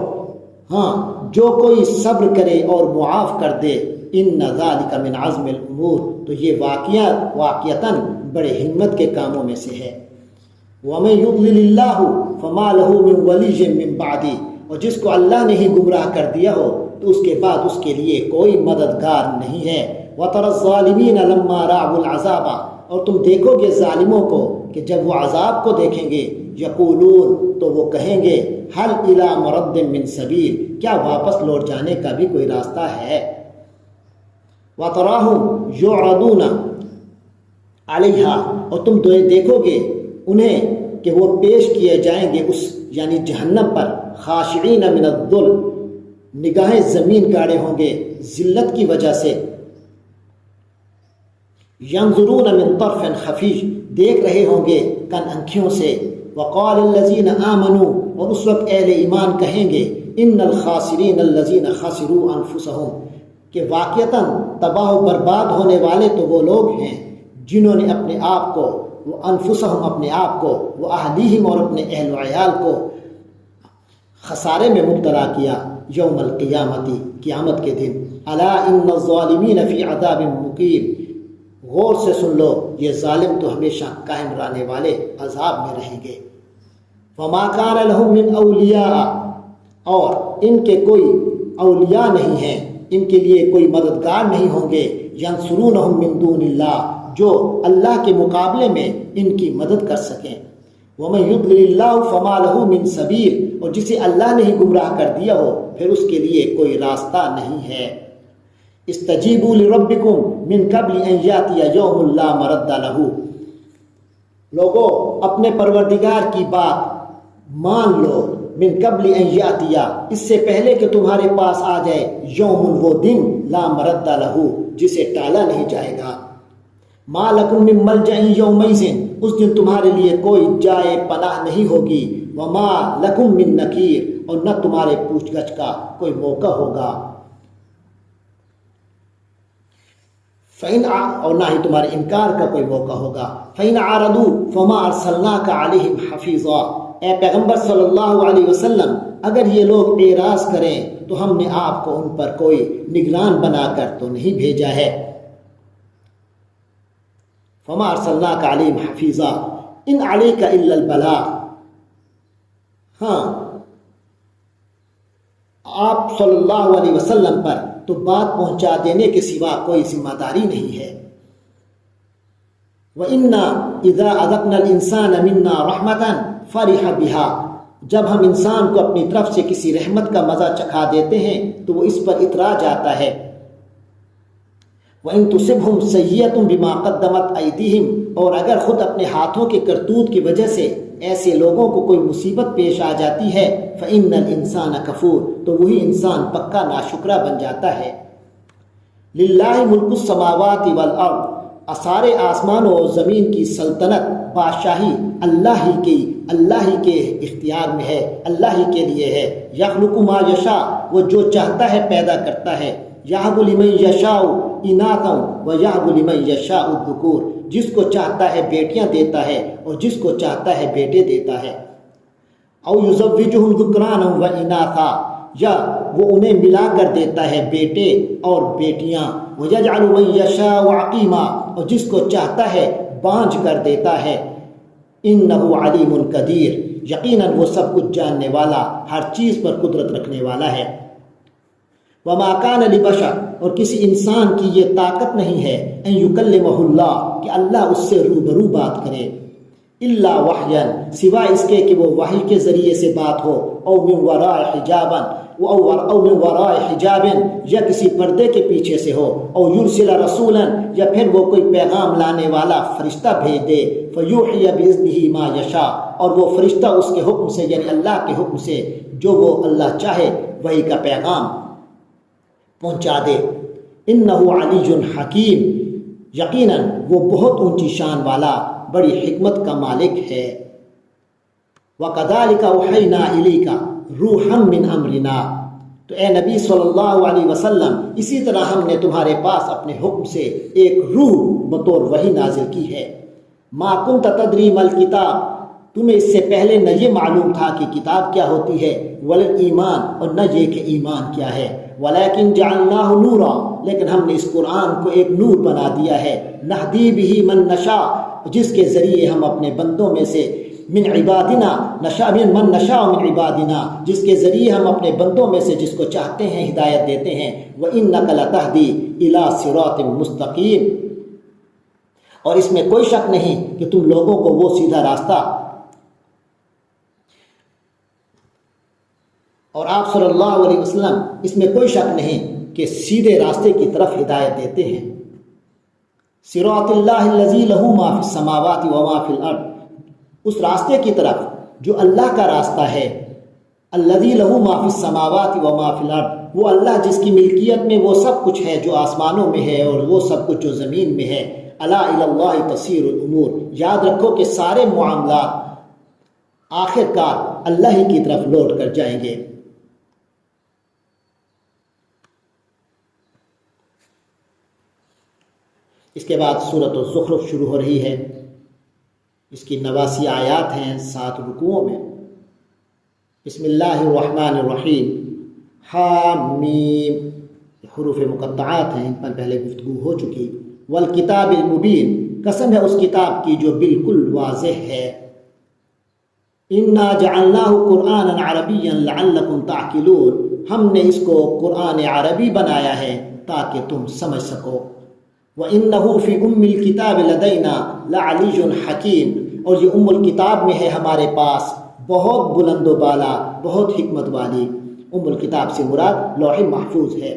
ہاں جو کوئی صبر کرے اور معاف کر دے، ان ذَلِكَ مِنْ عَزْمِ الْأُمُورِ، تو یہ واقعتاً بڑے ہمت کے کاموں میں سے ہے۔ وَمَن يُضْلِلِ اللَّهُ فَمَا لَهُ مِن وَلِيٍّ مِّن بَعْدِهِ، اور جس کو اللہ نے ہی گمراہ کر دیا ہو تو اس کے بعد اس کے لیے کوئی مددگار نہیں ہے۔ وَتَرَى الظَّالِمِينَ لَمَّا رَأَوُا الْعَذَابَ، اور تم دیکھو گے ظالموں کو کہ جب وہ عذاب کو دیکھیں گے، یقولون، تو وہ کہیں گے، هَلْ إِلَىٰ مَرَدٍّ مِّن سَبِيلٍ، کیا واپس لوٹ جانے کا بھی کوئی راستہ ہے۔ وَتَرَاهُمْ يُعْرَضُونَ عَلَيْهَا، اور تم دیکھو گے انہیں کہ وہ پیش کیے جائیں گے اس یعنی جہنم پر، خاشعین من الذل، نگاہیں زمین گاڑے ہوں گے ذلت کی وجہ سے۔ ینظرون من طرف خفی، دیکھ رہے ہوں گے کن انکھیوں سے۔ وقال الذین آمنوا، اور اس وقت اہل ایمان کہیں گے، ان الخاسرین الذین خسروا انفسهم، کہ واقعتاً تباہ و برباد ہونے والے تو وہ لوگ ہیں جنہوں نے اپنے آپ کو، وہ انفسہم اپنے آپ کو، وہ اہلیہم اور اپنے اہل و عیال کو خسارے میں مبتلا کیا، یوم القیامتی، قیامت کے دن۔ الا ان الظالمین فی عذاب مقیم، غور سے سن لو، یہ ظالم تو ہمیشہ قائم رہنے والے عذاب میں رہیں گے۔ وما کان لہم من اولیاء، اور ان کے کوئی اولیاء نہیں ہیں، ان کے لیے کوئی مددگار نہیں ہوں گے، ینصرونہم من دون اللہ، جو اللہ کے مقابلے میں ان کی مدد کر سکیں۔ وَمَن يُضْلِلِ اللَّهُ فَمَا لَهُ مِن سَبِيلٍ، اور جسے اللہ نے ہی گمراہ کر دیا ہو پھر اس کے لیے کوئی راستہ نہیں ہے۔ اسْتَجِيبُوا لِرَبِّكُم مِّن قَبْلِ أَن يَأْتِيَ يَوْمٌ لَّا مَرَدَّ لَهُ، لوگو اپنے پروردگار کی بات مان لو، من قبل ان یاتیا، اس سے پہلے کہ تمہارے پاس آ جائے، یوم، وہ دن، لا مرد لہ، جسے ٹالا نہیں جائے گا۔ ما لکم من ملجأ یومئذ، اس دن تمہارے لیے کوئی جائے پناہ نہیں ہوگی، وما لکم من نکیر، اور نہ تمہارے پوچھ گچھ کا کوئی موقع ہوگا۔ اور نہ ہی تمہارے انکار کا کوئی موقع ہوگا. فَإِنْ عَارَضُوا فَمَا أَرْسَلْنَاكَ عَلَيْهِمْ حَفِيظًا. اے پیغمبر صلی اللہ علیہ وسلم، اگر یہ لوگ اعراض کریں تو ہم نے آپ کو ان پر کوئی نگران بنا کر تو نہیں بھیجا ہے. فَمَا أَرْسَلْنَاكَ عَلَيْهِمْ حَفِيظًا إِنْ عَلَيْكَ إِلَّا الْبَلَاغُ. ہاں، آپ صلی اللہ علیہ وسلم پر تو بات پہنچا دینے کے سوا کوئی ذمہ داری نہیں ہے. وَإِنَّا إِذَا أَذَقْنَا الْإِنسَانَ مِنَّا رَحْمَةً فَرِحَ بِهَا. جب ہم انسان کو اپنی طرف سے کسی رحمت کا مزہ چکھا دیتے ہیں تو وہ اس پر اترا جاتا ہے. وَإِن تُصِبْهُمْ سَيِّئَةٌ بِمَا قَدَّمَتْ أَيْدِيهِمْ. اور اگر خود اپنے ہاتھوں کے کرتوت کی وجہ سے ایسے لوگوں کو کوئی مصیبت پیش آ جاتی ہے فَإِنَّ الْإِنسَانَ كَفُورٌ. تو وہی انسان پکا ناشکرہ بن جاتا ہے. لِلَّهِ مُلْكُ السَّمَاوَاتِ وَالْأَرْضِ. سارے آسمانوں اور زمین کی سلطنت، بادشاہی اللہ ہی کے اختیار میں ہے، اللہ ہی کے لیے ہے. یخلق ما یشاء. وہ جو چاہتا ہے پیدا کرتا ہے. یہب لمن یشاء اناثا ویہب لمن یشاء الذکور. جس کو چاہتا ہے بیٹیاں دیتا ہے اور جس کو چاہتا ہے بیٹے دیتا ہے. او یزوجہم ذکرانا و اناثا. یا وہ انہیں ملا کر دیتا ہے بیٹے اور بیٹیاں. وَيَجْعَلُ مَن يَشَاءُ عَقِيمًا. اور جس کو چاہتا ہے بانجھ کر دیتا ہے. إِنَّهُ عَلِيمٌ قَدِيرٌ. یقیناً وہ سب کچھ جاننے والا، ہر چیز پر قدرت رکھنے والا ہے. وَمَا كَانَ لِبَشَرٍ. اور کسی انسان کی یہ طاقت نہیں ہے أَن يُكَلِّمَهُ اللَّهُ کہ اللہ اس سے روبرو بات کرے. إِلَّا وَحْيًا. سوائے اس کے کہ وہ وحی کے ذریعے سے بات ہو. أَوْ مِن وَرَاءِ حِجَابٍ. او من وراء حجاب. یا کسی پردے کے پیچھے سے ہو. او یرسل رسولا. یا پھر وہ کوئی پیغام لانے والا فرشتہ بھیج دے. فیوحی باذنہ ما یشاء. اور وہ فرشتہ اس کے حکم سے، یعنی اللہ کے حکم سے جو وہ اللہ چاہے وہی کا پیغام پہنچا دے. انہ علی حکیم. یقیناً وہ بہت اونچی شان والا، بڑی حکمت کا مالک ہے. وَكَذَلِكَ أَوْحَيْنَا إِلَيْكَ روحًا مِّنْ أَمْرِنَا. تو اے نبی صلی اللہ علیہ وسلم، اسی طرح ہم نے تمہارے پاس اپنے حکم سے ایک روح بطور وحی نازل کی ہے. مَا كُنْتَ تَدْرِي مَا الْكِتَابُ. تمہیں اس سے پہلے نہ یہ معلوم تھا کہ کتاب کیا ہوتی ہے، وَلَا الْإِيمَانُ. اور نہ یہ کہ ایمان کیا ہے. وَلَكِنْ جَعَلْنَاهُ نُورًا. لیکن ہم نے اس قرآن کو ایک نور بنا دیا ہے. نَهْدِي بِهِ مَن نَّشَاءُ. جس کے ذریعے ہم اپنے بندوں میں سے من عبادنا من نشاء من عبادنا، جس کے ذریعے ہم اپنے بندوں میں سے جس کو چاہتے ہیں ہدایت دیتے ہیں. وَإِنَّكَ لَتَهْدِي إِلَى صِرَاطٍ مُسْتَقِيمٍ. اور اس میں کوئی شک نہیں کہ تم لوگوں کو وہ سیدھا راستہ، اور آپ صلی اللہ علیہ وسلم اس میں کوئی شک نہیں کہ سیدھے راستے کی طرف ہدایت دیتے ہیں. صراط اللہ الذی لہ ما فی السماوات و ما فی الارض. اس راستے کی طرف جو اللہ کا راستہ ہے. الذی لہ ما فی السماوات و ما فی الارض. وہ اللہ جس کی ملکیت میں وہ سب کچھ ہے جو آسمانوں میں ہے اور وہ سب کچھ جو زمین میں ہے. الا الی اللہ تصیر الامور. یاد رکھو کہ سارے معاملات آخر کار اللہ ہی کی طرف لوٹ کر جائیں گے. اس کے بعد سورۃ الزخرف شروع ہو رہی ہے. اس کی 89 آیات ہیں 7 رکوعوں میں. بسم اللہ الرحمن الرحیم. حامیم. حروف مقطعات ہیں، ان پر پہلے گفتگو ہو چکی. والکتاب المبین. قسم ہے اس کتاب کی جو بالکل واضح ہے. انا جعلناہ قرآنا عربیا لعلکم تعقلون. ہم نے اس کو قرآن عربی بنایا ہے تاکہ تم سمجھ سکو. وَإِنَّهُ فِي أُمِّ الْكِتَابِ لَدَيْنَا لَعَلِيٌّ حَكِيمٌ. اور یہ ام الکتاب میں ہے ہمارے پاس بہت بلند و بالا، بہت حکمت والی. ام الکتاب سے مراد لوح محفوظ ہے،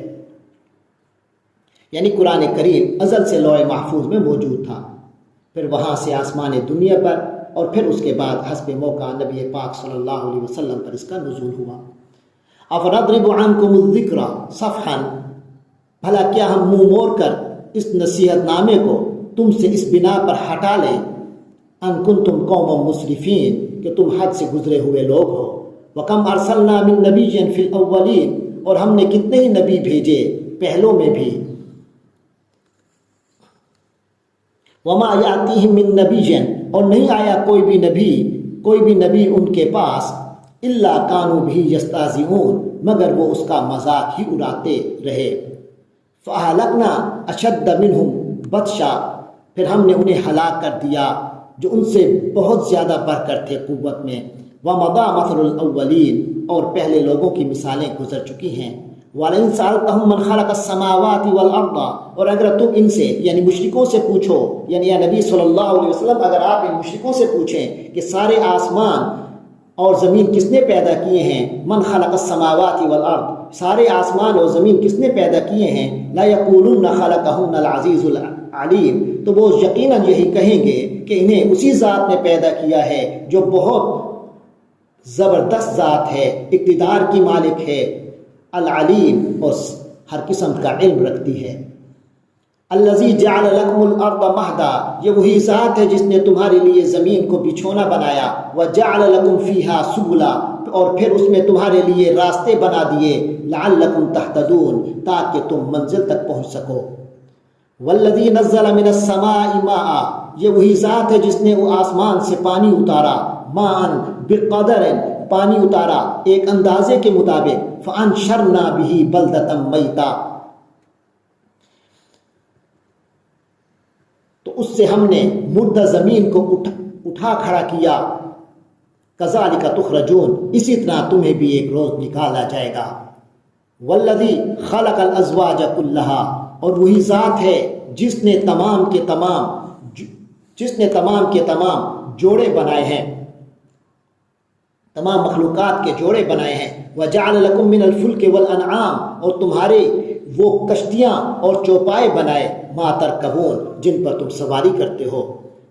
یعنی قرآن کریم ازل سے لوح محفوظ میں موجود تھا، پھر وہاں سے آسمان دنیا پر، اور پھر اس کے بعد حسب موقع نبی پاک صلی اللہ علیہ وسلم پر اس کا نزول ہوا. أَفَنَضْرِبُ عَنْكُمُ الذِّكْرَ صَفْحًا. بھلا کیا ہم منہ موڑ کر اس نصیحت نامے کو تم سے اس بنا پر ہٹا لیں ان کنتم قوما مسرفین کہ تم حد سے گزرے ہوئے لوگ ہو. وَكَمْ أَرْسَلْنَا مِن نَبِيٍّ فِي الْأَوَّلِينَ. اور ہم نے کتنے ہی نبی بھیجے پہلوں میں بھی. وما یاتیہم من نبی، اور نہیں آیا کوئی بھی نبی ان کے پاس، الا کانوا بہ یستہزئون، مگر وہ اس کا مذاق ہی اڑاتے رہے۔ فاہلکنا اشد منہم بطشا، پھر ہم نے انہیں ہلاک کر دیا جو ان سے بہت زیادہ بڑھ کر تھے قوت میں۔ ومضى مثل الاولین، اور پہلے لوگوں کی مثالیں گزر چکی ہیں۔ وَلَئِن سَأَلْتَهُم مَّنْ خَلَقَ السَّمَاوَاتِ وَالْأَرْضَ، اور اگر تم ان سے یعنی مشرکوں سے پوچھو، یعنی یا نبی صلی اللہ علیہ وسلم اگر آپ ان مشرکوں سے پوچھیں کہ سارے آسمان اور زمین کس نے پیدا کیے ہیں، من خلق السماوات والارض، سارے آسمان اور زمین کس نے پیدا کیے ہیں، لا یقولون خلقہن العزیز العلیم، تو وہ یقیناً یہی کہیں گے کہ انہیں اسی ذات نے پیدا کیا ہے جو بہت زبردست ذات ہے، اقتدار کی مالک ہے، العلیم، اور ہر قسم کا علم رکھتی ہے۔ الذی جعل لکم الارض مہدا، یہ وہی ذات ہے جس نے تمہارے لیے زمین کو بچھونا بنایا، وجعل لکم فیہا سبلا، اور پھر اس میں تمہارے لیے راستے بنا دیے، لعلکم تہتدون، تاکہ تم منزل تک پہنچ سکو۔ والذی نزل من السماء ماء، یہ وہی ذات ہے جس نے وہ آسمان سے پانی اتارا، ماء بقدر، پانی اتارا ایک اندازے کے مطابق، فانشرنا به بلدۃ میتا، تو اس سے ہم نے مردہ زمین کو اٹھا کھڑا کیا، کذالک تخرجون، اسی طرح تمہیں بھی ایک روز نکالا جائے گا۔ والذی خلق الازواج کلھا، اور وہی ذات ہے جس نے تمام کے تمام جوڑے بنائے ہیں، تمام مخلوقات کے جوڑے بنائے ہیں۔ وجعل لکم من الفلک والانعام، اور تمہارے وہ کشتیاں اور چوپائے بنائے، ما ترکبون، جن پر تم سواری کرتے ہو،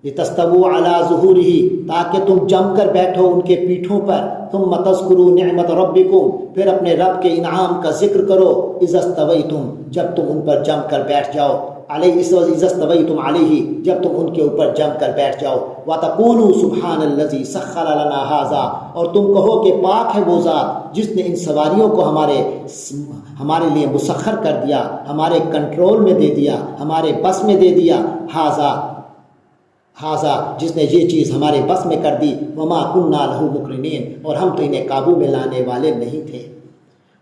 لتستووا علی ظہورہ، تاکہ تم جم کر بیٹھو ان کے پیٹھوں پر، ثم تذکروا نعمت ربکم، پھر اپنے رب کے انعام کا ذکر کرو، اذا استویتم، جب تم ان پر جم کر بیٹھ جاؤ، اذا استویتم علیہ، جب تم ان کے اوپر جم کر بیٹھ جاؤ، وتقولوا سبحان الذی سخر لنا ھذا، اور تم کہو کہ پاک ہے وہ ذات جس نے ان سواریوں کو ہمارے لیے مسخر کر دیا، ہمارے کنٹرول میں دے دیا، ہمارے بس میں دے دیا، ھذا، جس نے یہ چیز ہمارے بس میں کر دی، وما کنا لہ مقرنین، اور ہم تو انہیں قابو میں لانے والے نہیں تھے،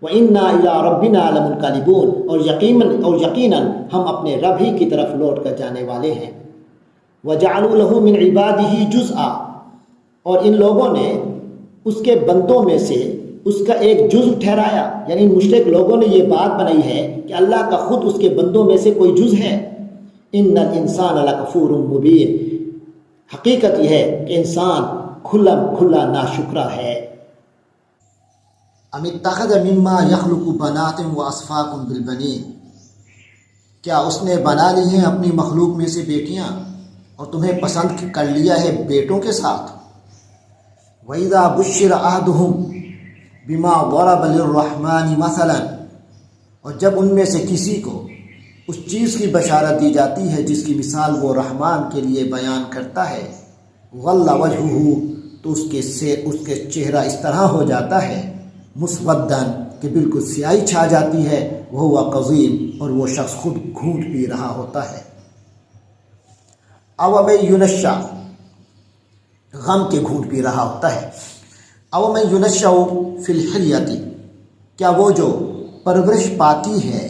وَإِنَّا إِلَىٰ رَبِّنَا لَمُنْقَلِبُونَ، اور یقیناً ہم اپنے رب ہی کی طرف لوٹ کر جانے والے ہیں۔ وَجَعَلُوا لَهُ مِنْ عِبَادِهِ جُزْءًا، اور ان لوگوں نے اس کے بندوں میں سے اس کا ایک جزء ٹھہرایا، یعنی مشرک لوگوں نے یہ بات بنائی ہے کہ اللہ کا خود اس کے بندوں میں سے کوئی جزء ہے۔ إِنَّ الْإِنسَانَ لَكَفُورٌ مُبِينٌ، حقیقت یہ ہے کہ انسان کھلا ناشکرا ہے۔ ام اتخذ مما یخلق بنات واصفاکم بالبنین، کیا اس نے بنا لی ہیں اپنی مخلوق میں سے بیٹیاں اور تمہیں پسند کر لیا ہے بیٹوں کے ساتھ۔ وَإِذَا بُشِّرَ أَحَدُهُمْ بِمَا ضَرَبَ لِلرَّحْمَنِ مَثَلًا، اور جب ان میں سے کسی کو اس چیز کی بشارت دی جاتی ہے جس کی مثال وہ رحمان کے لیے بیان کرتا ہے، غَلَّ وَجْهُهُ، تو اس کے چہرہ اس طرح ہو جاتا ہے، مسوداً، کہ بالکل سیاہی چھا جاتی ہے، وہو قضیم، اور وہ شخص خود گھونٹ پی رہا ہوتا ہے۔ او من ینشا، غم کے گھونٹ پی رہا ہوتا ہے۔ او من ینشا فی الحلیۃ، کیا وہ جو پرورش پاتی ہے،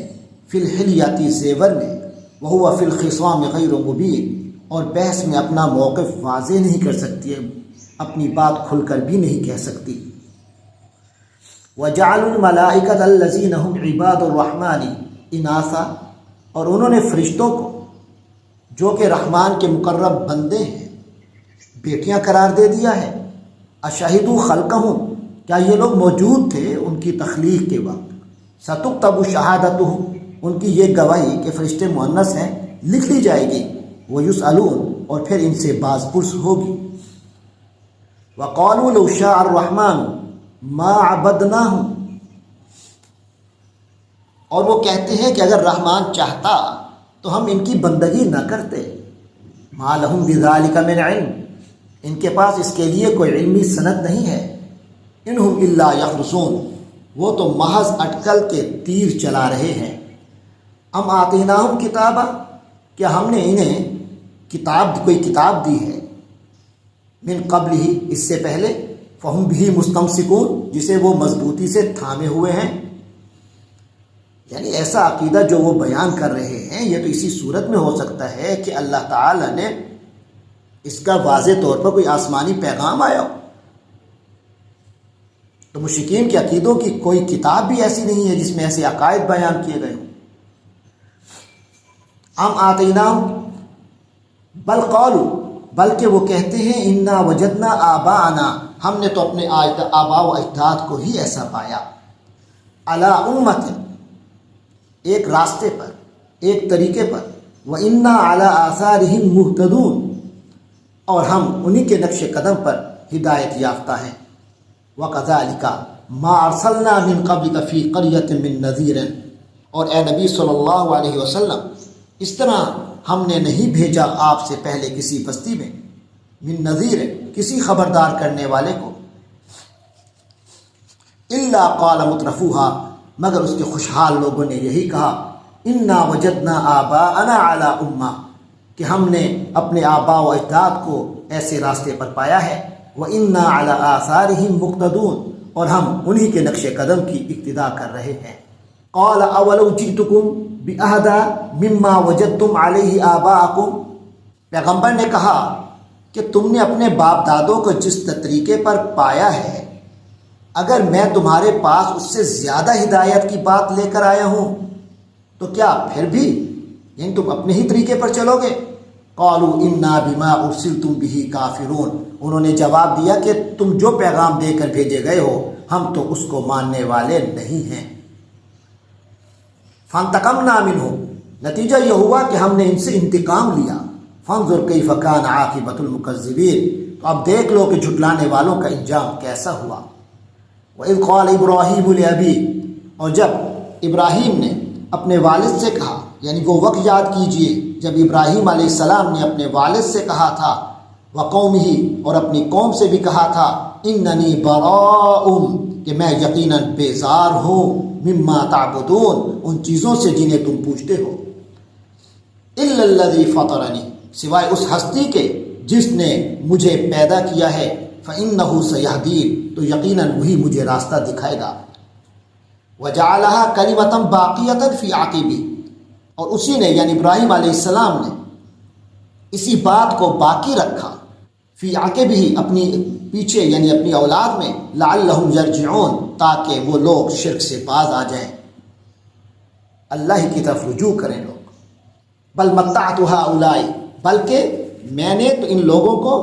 فی الحلیۃ، زیور میں، وہو فی الخصام غیر مبین، اور بحث میں اپنا موقف واضح نہیں کر سکتی ہے، اپنی بات کھل کر بھی نہیں کہہ سکتی۔ وَجَعَلُوا الْمَلَائِكَةَ الَّذِينَ هُمْ عِبَادُ الرَّحْمَنِ إِنَاثًا، اور انہوں نے فرشتوں کو جو کہ رحمان کے مقرب بندے ہیں بیٹیاں قرار دے دیا ہے۔ أَشَهِدُوا خَلْقَهُمْ، کیا یہ لوگ موجود تھے ان کی تخلیق کے وقت؟ سَتُكْتَبُ شَهَادَتُهُمْ، ان کی یہ گواہی کہ فرشتے مؤنث ہیں لکھ لی جائے گی۔ وَيُسْأَلُونَ، اور پھر ان سے باز پرس ہوگی۔ وَقَالُوا لَوْ شَاءَ الرَّحْمَنُ ما عبدناہم، اور وہ کہتے ہیں کہ اگر رحمان چاہتا تو ہم ان کی بندگی نہ کرتے۔ ما لہم بذالک من علم، ان کے پاس اس کے لیے کوئی علمی سند نہیں ہے۔ انہم الا یخرصون، وہ تو محض اٹکل کے تیر چلا رہے ہیں۔ ام آتیناہم کتابا، کیا ہم نے انہیں کوئی کتاب دی ہے من قبل ہی اس سے پہلے فہم بھی مستمسکون جسے وہ مضبوطی سے تھامے ہوئے ہیں. یعنی ایسا عقیدہ جو وہ بیان کر رہے ہیں یہ تو اسی صورت میں ہو سکتا ہے کہ اللہ تعالی نے اس کا واضح طور پر کوئی آسمانی پیغام آیا ہو. تو مشرکین کے عقیدوں کی کوئی کتاب بھی ایسی نہیں ہے جس میں ایسے عقائد بیان کیے گئے ہوں. ام آتیناہم بل قالوا بلکہ وہ کہتے ہیں انا وجدنا آباءنا ہم نے تو اپنے آباء و اجداد کو ہی ایسا پایا علی امت ایک راستے پر ایک طریقے پر وَإِنَّا عَلَىٰ آثَارِهِمْ مُهْتَدُونَ اور ہم انہی کے نقش قدم پر ہدایت یافتہ ہیں. وَكَذَلِكَ مَا أَرْسَلْنَا مِن قَبْلِكَ فِي قَرْيَةٍ مِّن نَذِيرٍ اور اے نبی صلی اللہ علیہ وسلم اس طرح ہم نے نہیں بھیجا آپ سے پہلے کسی بستی میں من نذیر کسی خبردار کرنے والے کو الا قال مترفوها مگر اس کے خوشحال لوگوں نے یہی کہا انا وجدنا آباءنا علی امہ کہ ہم نے اپنے آباء و اجداد کو ایسے راستے پر پایا ہے وَإِنَّا عَلَىٰ آثَارِهِمْ مُقْتَدُونَ اور ہم انہی کے نقش قدم کی اقتداء کر رہے ہیں. قَالَ أَوَلَوْ جِئْتُكُمْ بِأَهْدَىٰ مِمَّا وَجَدتُّمْ عَلَيْهِ آبَاءَكُمْ پیغمبر نے کہا کہ تم نے اپنے باپ دادوں کو جس طریقے پر پایا ہے اگر میں تمہارے پاس اس سے زیادہ ہدایت کی بات لے کر آیا ہوں تو کیا پھر بھی یعنی تم اپنے ہی طریقے پر چلو گے. قالوا انا بما ارسلتم به کافرون انہوں نے جواب دیا کہ تم جو پیغام دے کر بھیجے گئے ہو ہم تو اس کو ماننے والے نہیں ہیں. فانتقمنا منهم نتیجہ یہ ہوا کہ ہم نے ان سے انتقام لیا. فانظر کیف کان عاقبۃ المکذبین تو اب دیکھ لو کہ جھٹلانے والوں کا انجام کیسا ہوا. وَإِذْ قَالَ إِبْرَاهِيمُ لِأَبِيهِ اور جب ابراہیم نے اپنے والد سے کہا یعنی وہ وقت یاد کیجئے جب ابراہیم علیہ السلام نے اپنے والد سے کہا تھا وَقَوْمِهِ اور اپنی قوم سے بھی کہا تھا اِنَّنِي بَرَاءٌ کہ میں یقیناً بیزار ہوں مما تعبدون ان چیزوں سے جنہیں تم پوجتے ہو إِلَّا الَّذِي فَطَرَنِي سوائے اس ہستی کے جس نے مجھے پیدا کیا ہے فَإِنَّهُ سَيَهْدِينِ تو یقیناً وہی مجھے راستہ دکھائے گا. وَجَعَلَهَا كَلِمَةً بَاقِيَةً فِي عَقِبِهِ اور اسی نے یعنی ابراہیم علیہ السلام نے اسی بات کو باقی رکھا فی عَقِبِهِ اپنی پیچھے یعنی اپنی اولاد میں لعلہم یرجعون تاکہ وہ لوگ شرک سے باز آ جائیں اللہ ہی کی طرف رجوع کریں لوگ. بل متعت هؤلاء بلکہ میں نے تو ان لوگوں کو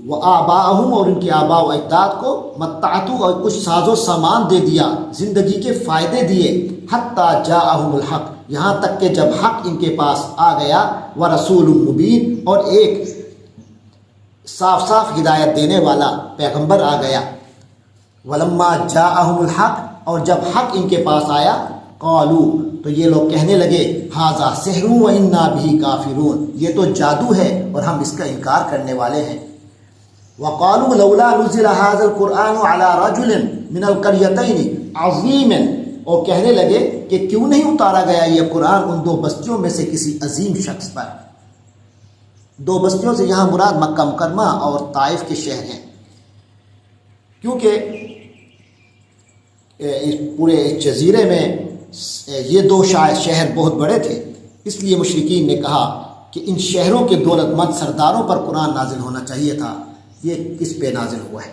وآباءہم اور ان کے آباء و اجداد کو متعتو اور کچھ ساز و سامان دے دیا زندگی کے فائدے دیے حتی جاءہم الحق یہاں تک کہ جب حق ان کے پاس آ گیا ورسول مبین اور ایک صاف صاف ہدایت دینے والا پیغمبر آ گیا. ولما جاءہم الحق اور جب حق ان کے پاس آیا قالوا تو یہ لوگ کہنے لگے ھذا سحر و انا بہ کافرون یہ تو جادو ہے اور ہم اس کا انکار کرنے والے ہیں. وقالوا لولا نزل هذا القرآن على رجل من القريتين عظيم اور کہنے لگے کہ کیوں نہیں اتارا گیا یہ قرآن ان دو بستیوں میں سے کسی عظیم شخص پر. دو بستیوں سے یہاں مراد مکہ مکرمہ اور طائف کے شہر ہیں کیونکہ پورے جزیرے میں یہ دو شہر بہت بڑے تھے اس لیے مشرکین نے کہا کہ ان شہروں کے دولت مند سرداروں پر قرآن نازل ہونا چاہیے تھا. یہ کس پہ نازل ہوا ہے؟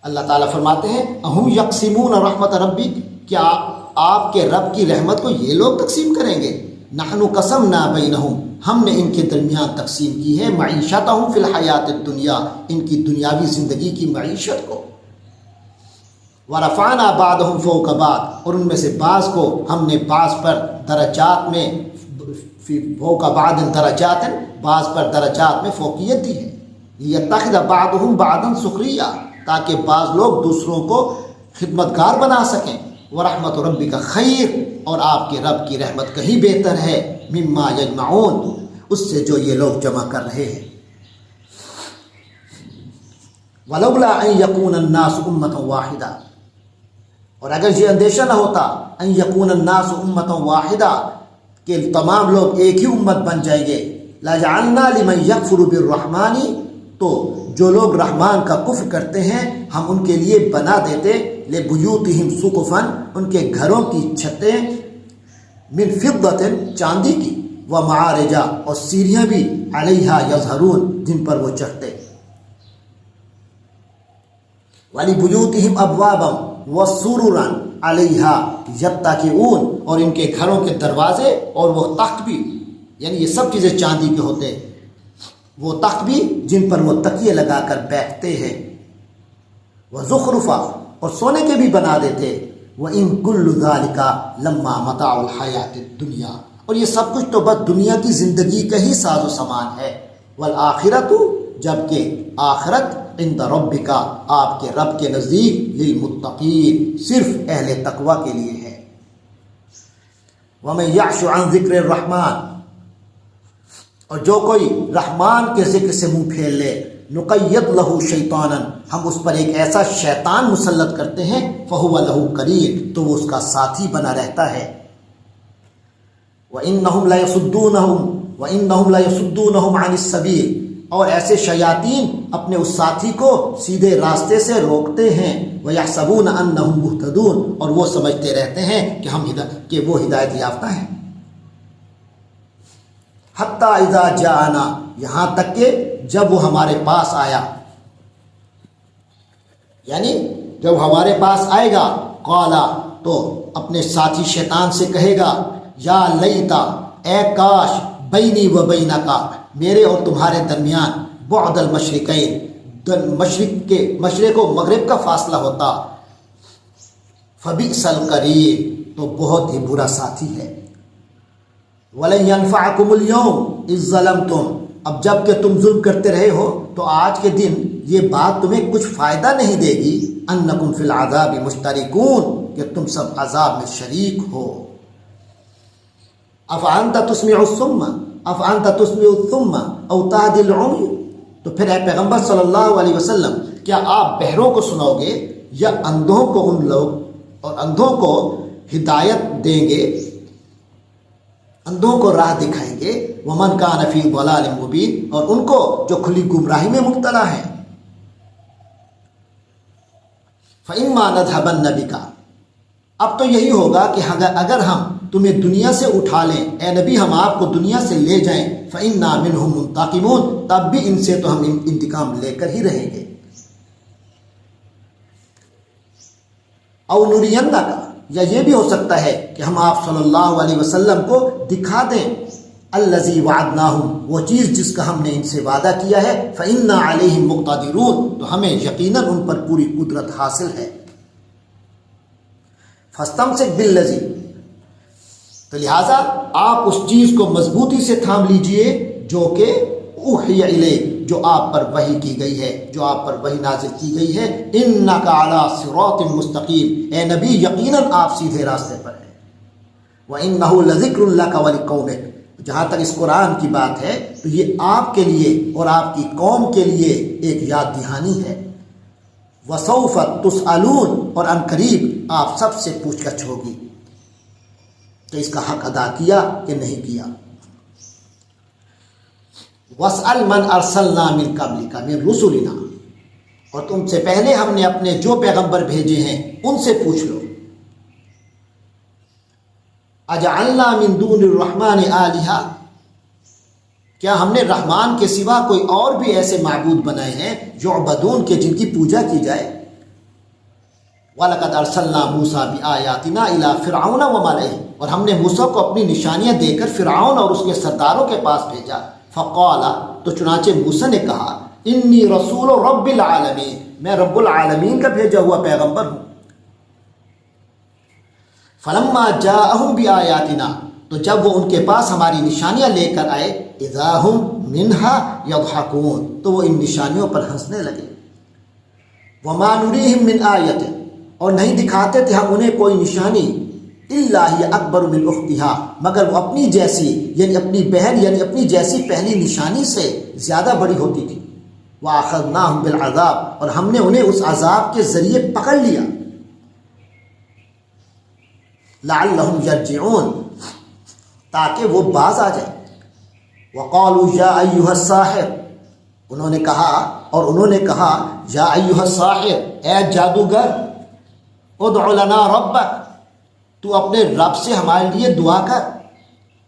اللہ تعالیٰ فرماتے ہیں اہم یقسمون رحمت ربک کیا آپ کے رب کی رحمت کو یہ لوگ تقسیم کریں گے. نحن قسمنا بینہم ہم نے ان کے درمیان تقسیم کی ہے معیشتہم فی الحیات الدنیا ان کی دنیاوی زندگی کی معیشت کو. ورفعنا بعضهم فوق بعض اور ان میں سے بعض کو ہم نے بعض پر درجات میں فوق بعض درجات بعض پر درجات میں فوقیت دی ہے. لیتخذ بعضهم بعضا سخریا تاکہ بعض لوگ دوسروں کو خدمتگار بنا سکیں. ورحمت ربک خیر اور آپ کے رب کی رحمت کہیں بہتر ہے مما یجمعون اس سے جو یہ لوگ جمع کر رہے ہیں. ولولا ان یکون الناس امۃ واحدہ اور اگر یہ اندیشہ نہ ہوتا ان یکون الناس امۃ واحدہ کہ تمام لوگ ایک ہی امت بن جائیں گے لَجَعَلْنَا لِمَنْ يَكْفُرُ بِالرَّحْمَنِ، تو جو لوگ رحمان کا کفر کرتے ہیں ہم ان کے لیے بنا دیتے لِبُيُوتِهِمْ سُقُفًا، ان کے گھروں کی چھتیں، من فِضَّةٍ چاندی کی، وَمَعَارِجَ اور سیڑھیاں بھی، عَلَيْهَا يَظْهَرُونَ جن پر وہ چڑھتے، وَلِبُيُوتِهِمْ أَبْوَابًا وَسُرُرًا عَلَيْهَا يَتَّكِئُونَ، اور ان کے گھروں کے دروازے اور وہ تخت بھی، یعنی یہ سب چیزیں چاندی کے ہوتے، وہ تخت بھی جن پر وہ تکیے لگا کر بیٹھتے ہیں، وَزُخْرُفًا اور سونے کے بھی بنا دیتے، وَإِن كُلُّ ذَلِكَ لَمَّا مَتَاعُ الْحَيَاةِ الدُّنْيَا، اور یہ سب کچھ تو بس دنیا کی زندگی کا ہی ساز و سامان ہے، وَالْآخِرَةُ جبکہ آخرت عند ربک آپ کے رب کے نزدیک، للمتقین صرف اہل تقوی کے لیے ہے۔ وَمَن يَعْشُ عَن ذِكْرِ الرَّحْمَنِ، اور جو کوئی رحمان کے ذکر سے منہ پھیر لے، نقید لہو شیطانا، ہم اس پر ایک ایسا شیطان مسلط کرتے ہیں، فہو لہو قرین، تو وہ اس کا ساتھی بنا رہتا ہے۔ وَإِنَّهُمْ لَيَصُدُّونَهُمْ عَنِ السَّبِيلِ، اور ایسے شیاطین اپنے اس ساتھی کو سیدھے راستے سے روکتے ہیں، وَيَحْسَبُونَ أَنَّهُمْ مُهْتَدُونَ، اور وہ سمجھتے رہتے ہیں کہ وہ ہدایت یافتہ ہیں۔ حتیٰ اذا جاءنا، یہاں تک کہ جب وہ ہمارے پاس آیا، یعنی جب ہمارے پاس آئے گا، قالا تو اپنے ساتھی شیطان سے کہے گا، یا لیتا اے کاش، بینی و بینکا میرے اور تمہارے درمیان، بعد المشرقین مشرق و مغرب کا فاصلہ ہوتا، فبئس القرین تو بہت ہی برا ساتھی ہے۔ وَلَن يَنفَعَكُمُ الْيَوْمَ إِذ ظَلَمْتُمْ، اب جب کہ تم ظلم کرتے رہے ہو تو آج کے دن یہ بات تمہیں کچھ فائدہ نہیں دے گی، أَنَّكُمْ فِي الْعَذَابِ مُشْتَرِكُونَ، کہ تم سب عذاب میں شریک ہو۔ أَفَأَنْتَ تُسْمِعُ الصُّمَّ أَفَأَنْتَ تُسْمِعُ الصُّمَّ أَوْ تَهْدِي الْعُمْيَ، تو پھر اے پیغمبر صلی اللہ علیہ وسلم، کیا آپ بہروں کو سناؤ گے یا اندھوں کو، ان لوگ اور اندھوں کو ہدایت دیں گے، اندھوں کو راہ دکھائیں گے، ومن کان فی ضلال مبین، اور ان کو جو کھلی گمراہی میں مبتلا ہیں۔ فإما نذهبن بک، اب تو یہی ہوگا کہ اگر ہم تمہیں دنیا سے اٹھا لیں، اے نبی ہم آپ کو دنیا سے لے جائیں، فإنا منهم منتقمون، تب بھی ان سے تو ہم انتقام لے کر ہی رہیں گے۔ او نرینک، یا یہ بھی ہو سکتا ہے کہ ہم آپ صلی اللہ علیہ وسلم کو دکھا دیں، الذی وعدناہم، وہ چیز جس کا ہم نے ان سے وعدہ کیا ہے، فإنا علیہم مقتدرون، تو ہمیں یقیناً ان پر پوری قدرت حاصل ہے۔ فاستمسک بالذی، تو لہٰذا آپ اس چیز کو مضبوطی سے تھام لیجئے جو کہ اوحی الیک، جو آپ پر وحی کی گئی ہے، جو آپ پر وحی نازل کی گئی ہے، انک علی صراط مستقیم، اے نبی یقیناً آپ سیدھے راستے پر ہیں۔ وانہ لذکر لک ولقومک، جہاں تک اس قرآن کی بات ہے تو یہ آپ کے لیے اور آپ کی قوم کے لیے ایک یاد دہانی ہے۔ وسوف تسألون، اور ان قریب آپ سب سے پوچھ گچھ ہوگی کہ اس کا حق ادا کیا کہ نہیں کیا۔ وَاسْأَلْ مَنْ أَرْسَلْنَا مِنْ قَبْلِكَ مِنْ رُسُلِنَا، اور تم سے پہلے ہم نے اپنے جو پیغمبر بھیجے ہیں ان سے پوچھ لو۔ أَجَعَلْنَا مِنْ دُونِ الرَّحْمَنِ آلِهَةً، کیا ہم نے رحمان کے سوا کوئی اور بھی ایسے معبود بنائے ہیں، یعبدون کے جن کی پوجا کی جائے۔ وَلَقَدْ أَرْسَلْنَا مُوسَىٰ بِآيَاتِنَا إِلَىٰ فِرْعَوْنَ وَمَلَئِهِ، اور ہم نے موسیٰ کو اپنی نشانیاں دے کر فرعون اور اس کے سرداروں کے پاس بھیجا۔ فقال، تو چنانچہ موسیٰ نے کہا، انی رسول رب العالمین، میں رب العالمین کا بھیجا ہوا پیغمبر ہوں۔ فلما جاءہم بآیاتنا، تو جب وہ ان کے پاس ہماری نشانیاں لے کر آئے، اذا ہم منہا یضحکون، تو وہ ان نشانیوں پر ہنسنے لگے۔ وما نریہم من آیت، اور نہیں دکھاتے تھے ہم انہیں کوئی نشانی، الا ہی اکبر من اختہا، مگر وہ اپنی جیسی یعنی اپنی بہن یعنی اپنی جیسی پہلی نشانی سے زیادہ بڑی ہوتی تھی۔ وَأَخَذْنَاهُمْ بِالْعَذَابِ، اور ہم نے انہیں اس عذاب کے ذریعے پکڑ لیا۔ لَعَلَّهُمْ يَرْجِعُونَ، تاکہ وہ باز آ جائیں۔ وقالوا یا ایھا الساحر، انہوں نے کہا یا ایھا الساحر، اے جادوگر، ادع لنا ربک، تو اپنے رب سے ہمارے لیے دعا کر،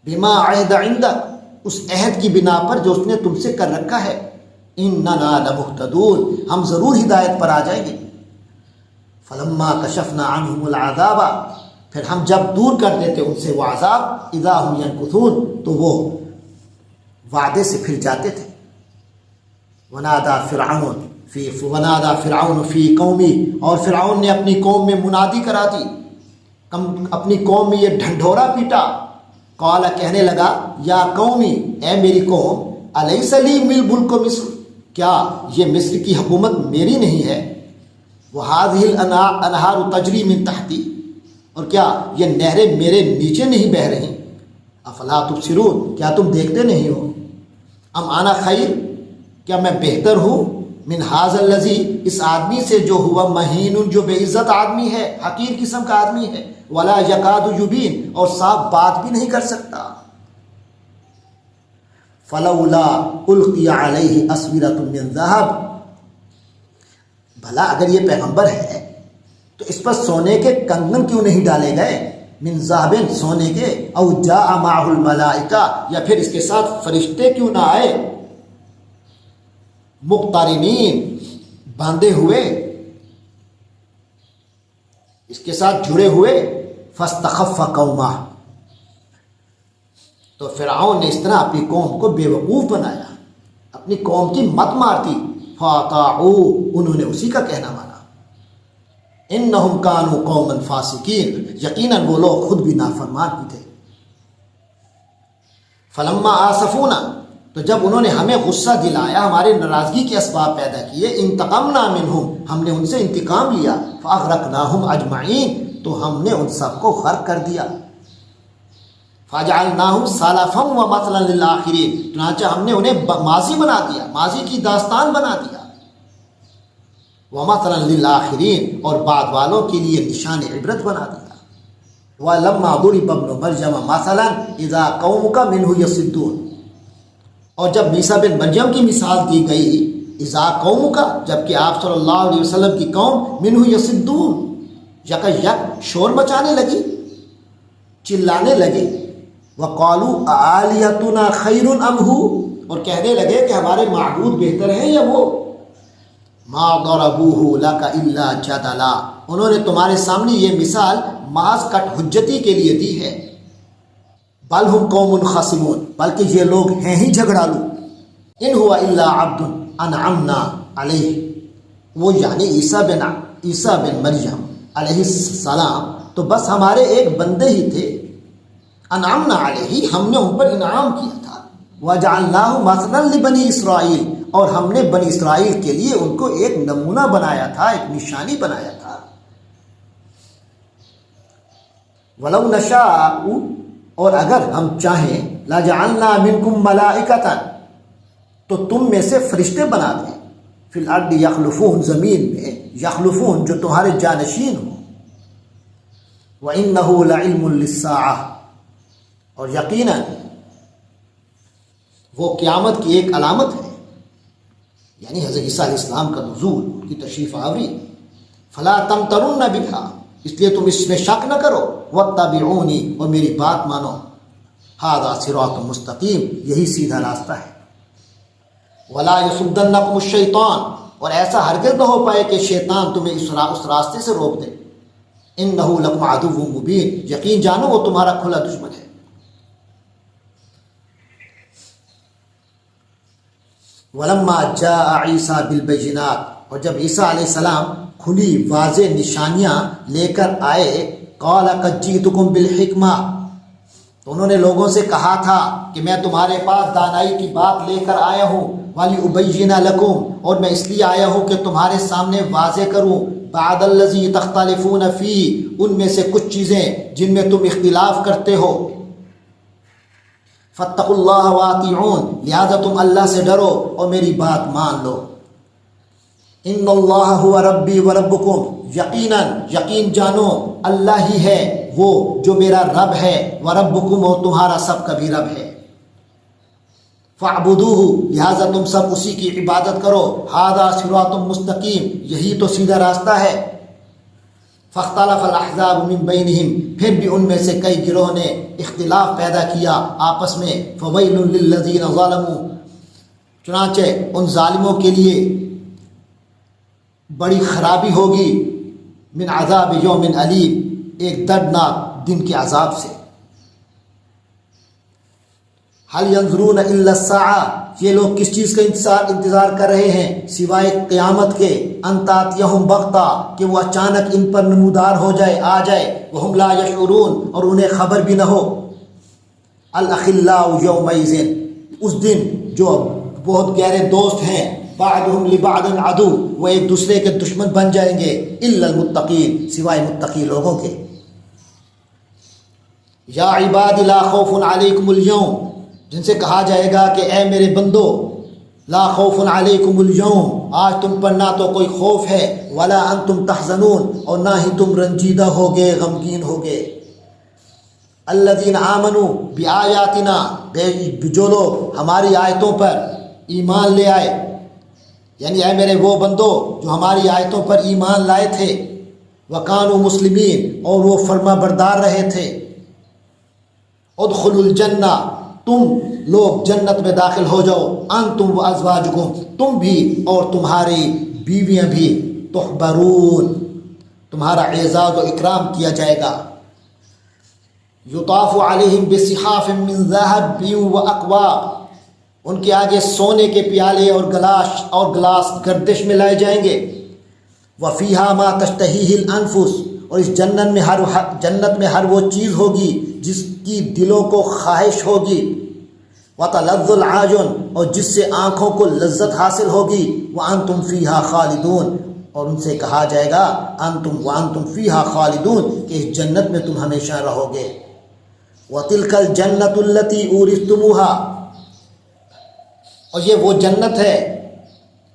بما عہد عندک، اس عہد کی بنا پر جو اس نے تم سے کر رکھا ہے، اننا لمہتدون، ہم ضرور ہدایت پر آ جائیں گے۔ فلما کشفنا عنہم العذاب، پھر ہم جب دور کر دیتے ان سے وہ عذاب، اذا هم ینکثون، تو وہ وعدے سے پھر جاتے تھے۔ ونادى فرعون فی قومی، اور فرعون نے اپنی قوم میں منادی کرا دی، اپنی قوم میں یہ ڈھنڈورا پیٹا، قال، کہنے لگا، یا قومی، اے میری قوم، الیس لی ملک مصر، کیا یہ مصر کی حکومت میری نہیں ہے؟ وہذہ الانہار تجری من تحتی، اور کیا یہ نہریں میرے نیچے نہیں بہہ رہی؟ افلا تبصرون، کیا تم دیکھتے نہیں ہو؟ ام انا خیر، کیا میں بہتر ہوں، من ھذا الذی، اس آدمی سے جو ہوا مہین، جو بے عزت آدمی ہے، حقیر قسم کا آدمی ہے، ولا یکاد یبین، اور صاف بات بھی نہیں کر سکتا۔ فلولا القی علیہ اسورۃ من ذہب، بھلا اگر یہ پیغمبر ہے تو اس پر سونے کے کنگن کیوں نہیں ڈالے گئے، من ذہب، سونے کے، او جاء معہ الملائکہ، یا پھر اس کے ساتھ فرشتے کیوں نہ آئے، مقترنین، باندھے ہوئے، اس کے ساتھ جڑے ہوئے، فاستخف قومہ، تو فرعون نے اس طرح اپنی قوم کو بے وقوف بنایا، اپنی قوم کی مت مارتی، فاطاعوا، انہوں نے اسی کا کہنا مانا، انہم کانوا قوما فاسقین، یقیناً وہ لوگ خود بھی نافرمان ہی تھے۔ فلما آسفونا، تو جب انہوں نے ہمیں غصہ دلایا، ہمارے ناراضگی کے اسباب پیدا کیے، انتقمنا منہم، ہم نے ان سے انتقام لیا، فاغرقناہم اجمعین، تو ہم نے ان سب کو غرق کر دیا، فجعلناہم سلفا ومثلا للآخرین، چنانچہ ہم نے انہیں ماضی بنا دیا، ماضی کی داستان بنا دیا، ومثلا للآخرین، اور بعد والوں کے لیے نشان عبرت بنا دیا۔ وَلَمَّا ضُرِبَ ابْنُ مَرْيَمَ مَثَلًا إِذَا قَوْمُكَ مِنْهُ يَصِدُّونَ، اور جب عیسیٰ بن مریم کی مثال دی گئی، اذا قومك، جبکہ آپ صلی اللہ علیہ وسلم کی قوم، منہ یصدون، یک شور مچانے لگی، چلانے لگے، وقالوا آلیتنا خیر ام ہو، اور کہنے لگے کہ ہمارے معبود بہتر ہیں یا وہ، ما ضربوہ لک الا جدلا، انہوں نے تمہارے سامنے یہ مثال محض کٹ حجتی کے لیے دی ہے، بل ہم قوم خصمون، بلکہ یہ لوگ ہیں ہی جھگڑالو، ان ہوا الا عبد انعمنا علیہ، وہ یعنی عیسیٰ بن مریم علیہ السلام تو بس ہمارے ایک بندے ہی تھے، انعمنا علیہ، ہم نے ان پر انعام کیا تھا، وجعلناہ مثلا لبنی اسرائیل، اور ہم نے بنی اسرائیل کے لیے ان کو ایک نمونہ بنایا تھا، ایک نشانی بنایا تھا، وَلَوْ نَشَاءُ، اور اگر ہم چاہیں، لَجَعَلْنَا مِنْكُمْ مَلَائِكَةً، تو تم میں سے فرشتے بنا دیں، فِي الْأَرْضِ يَخْلُفُونَ، زمین میں، یخلفون، جو تمہارے جانشین ہوں، وَإِنَّهُ لَعِلْمٌ لِلسَّاعَةِ، اور یقیناً وہ قیامت کی ایک علامت ہے، یعنی حضرت عیسیٰ علیہ السلام کا نزول، ان کی تشریف آوری، فَلَا تَمْتَرُنَّ بِهَا، اس لیے تم اس میں شک نہ کرو، وَاتَّبِعُونِ، اور میری بات مانو، هَذَا صِرَاطٌ مستقیم، یہی سیدھا راستہ ہے، وَلَا يَصُدَّنَّكُمُ الشَّيْطَانُ، اور ایسا ہرگز نہ ہو پائے کہ شیطان تمہیں اس راستے سے روک دے، إِنَّهُ لَكُمْ عَدُوٌّ مُبِينٌ، یقین جانو وہ تمہارا کھلا دشمن ہے۔ وَلَمَّا جَاءَ عِيسَىٰ بِالْبَيِّنَاتِ، اور جب عیسیٰ علیہ السلام کھلی واضح نشانیاں لے کر آئے، قَالَ قَدْ جِئْتُكُمْ بِالْحِكْمَةِ، تو انہوں نے لوگوں سے کہا تھا کہ میں تمہارے پاس دانائی کی بات لے کر آیا ہوں، وَلِأُبَيِّنَ لَكُمْ، اور میں اس لیے آیا ہوں کہ تمہارے سامنے واضح کروں، بَعْدَ الَّذِي تَخْتَلِفُونَ فِيهِ، ان میں سے کچھ چیزیں جن میں تم اختلاف کرتے ہو، فَاتَّقُوا اللَّهَ وَأَطِيعُونِ، لہذا تم اللہ سے ڈرو اور میری بات مان لو، ان اللہ هو ربی و ربکم، یقین جانو اللہ ہی ہے وہ جو میرا رب ہے، و ربکم، اور تمہارا سب کا بھی رب ہے، فَاعْبُدُوهُ لہٰذا تم سب اسی کی عبادت کرو، ہذا صراط مستقیم یہی تو سیدھا راستہ ہے۔ فاختلف الاحزاب من بینہم پھر بھی ان میں سے کئی گروہ نے اختلاف پیدا کیا آپس میں، فویل للذین ظلموا چنانچہ ان ظالموں کے لیے بڑی خرابی ہوگی، من عذاب یوم علیم ایک دردناک دن کے عذاب سے۔ هل ينظرون الا الساعة یہ لوگ کس چیز کا انتظار کر رہے ہیں سوائے قیامت کے، ان تاتیہم بغتہ کہ وہ اچانک ان پر نمودار ہو جائے، آ جائے، وہم لا یشعرون اور انہیں خبر بھی نہ ہو۔ الاخلاء یومئذ اس دن جو بہت گہرے دوست ہیں، بعضهم لبعض عدو وہ ایک دوسرے کے دشمن بن جائیں گے، الا المتقین سوائے متقی لوگوں کے۔ یا عباد لا خوف علیکم اليوم جن سے کہا جائے گا کہ اے میرے بندو، لا خوف علیکم اليوم آج تم پر نہ تو کوئی خوف ہے، ولا انتم تحزنون اور نہ ہی تم رنجیدہ ہوگے، غمگین ہوگے۔ الذین آمنوا بآیاتنا جو لوگ ہماری آیتوں پر ایمان لے آئے، یعنی اے میرے وہ بندو جو ہماری آیتوں پر ایمان لائے تھے، وکانوا مسلمین اور وہ فرما بردار رہے تھے، ادخلوا الجنہ تم لوگ جنت میں داخل ہو جاؤ، انتم و ازواجکم تم بھی اور تمہاری بیویاں بھی، تحبرون تمہارا اعزاز و اکرام کیا جائے گا۔ یطاف علیہم بصحاف من ذہب و اکواب ان کے آگے سونے کے پیالے اور گلاس گردش میں لائے جائیں گے۔ وفیہا ما تشتہیہ الانفس اور اس جنت میں ہر وہ چیز ہوگی جس کی دلوں کو خواہش ہوگی، وتلذ العیون اور جس سے آنکھوں کو لذت حاصل ہوگی، وانتم فیہا خالدون اور ان سے کہا جائے گا وانتم فیہا خالدون کہ اس جنت میں تم ہمیشہ رہو گے۔ وتلک الجنۃ التی اورثتموها اور یہ وہ جنت ہے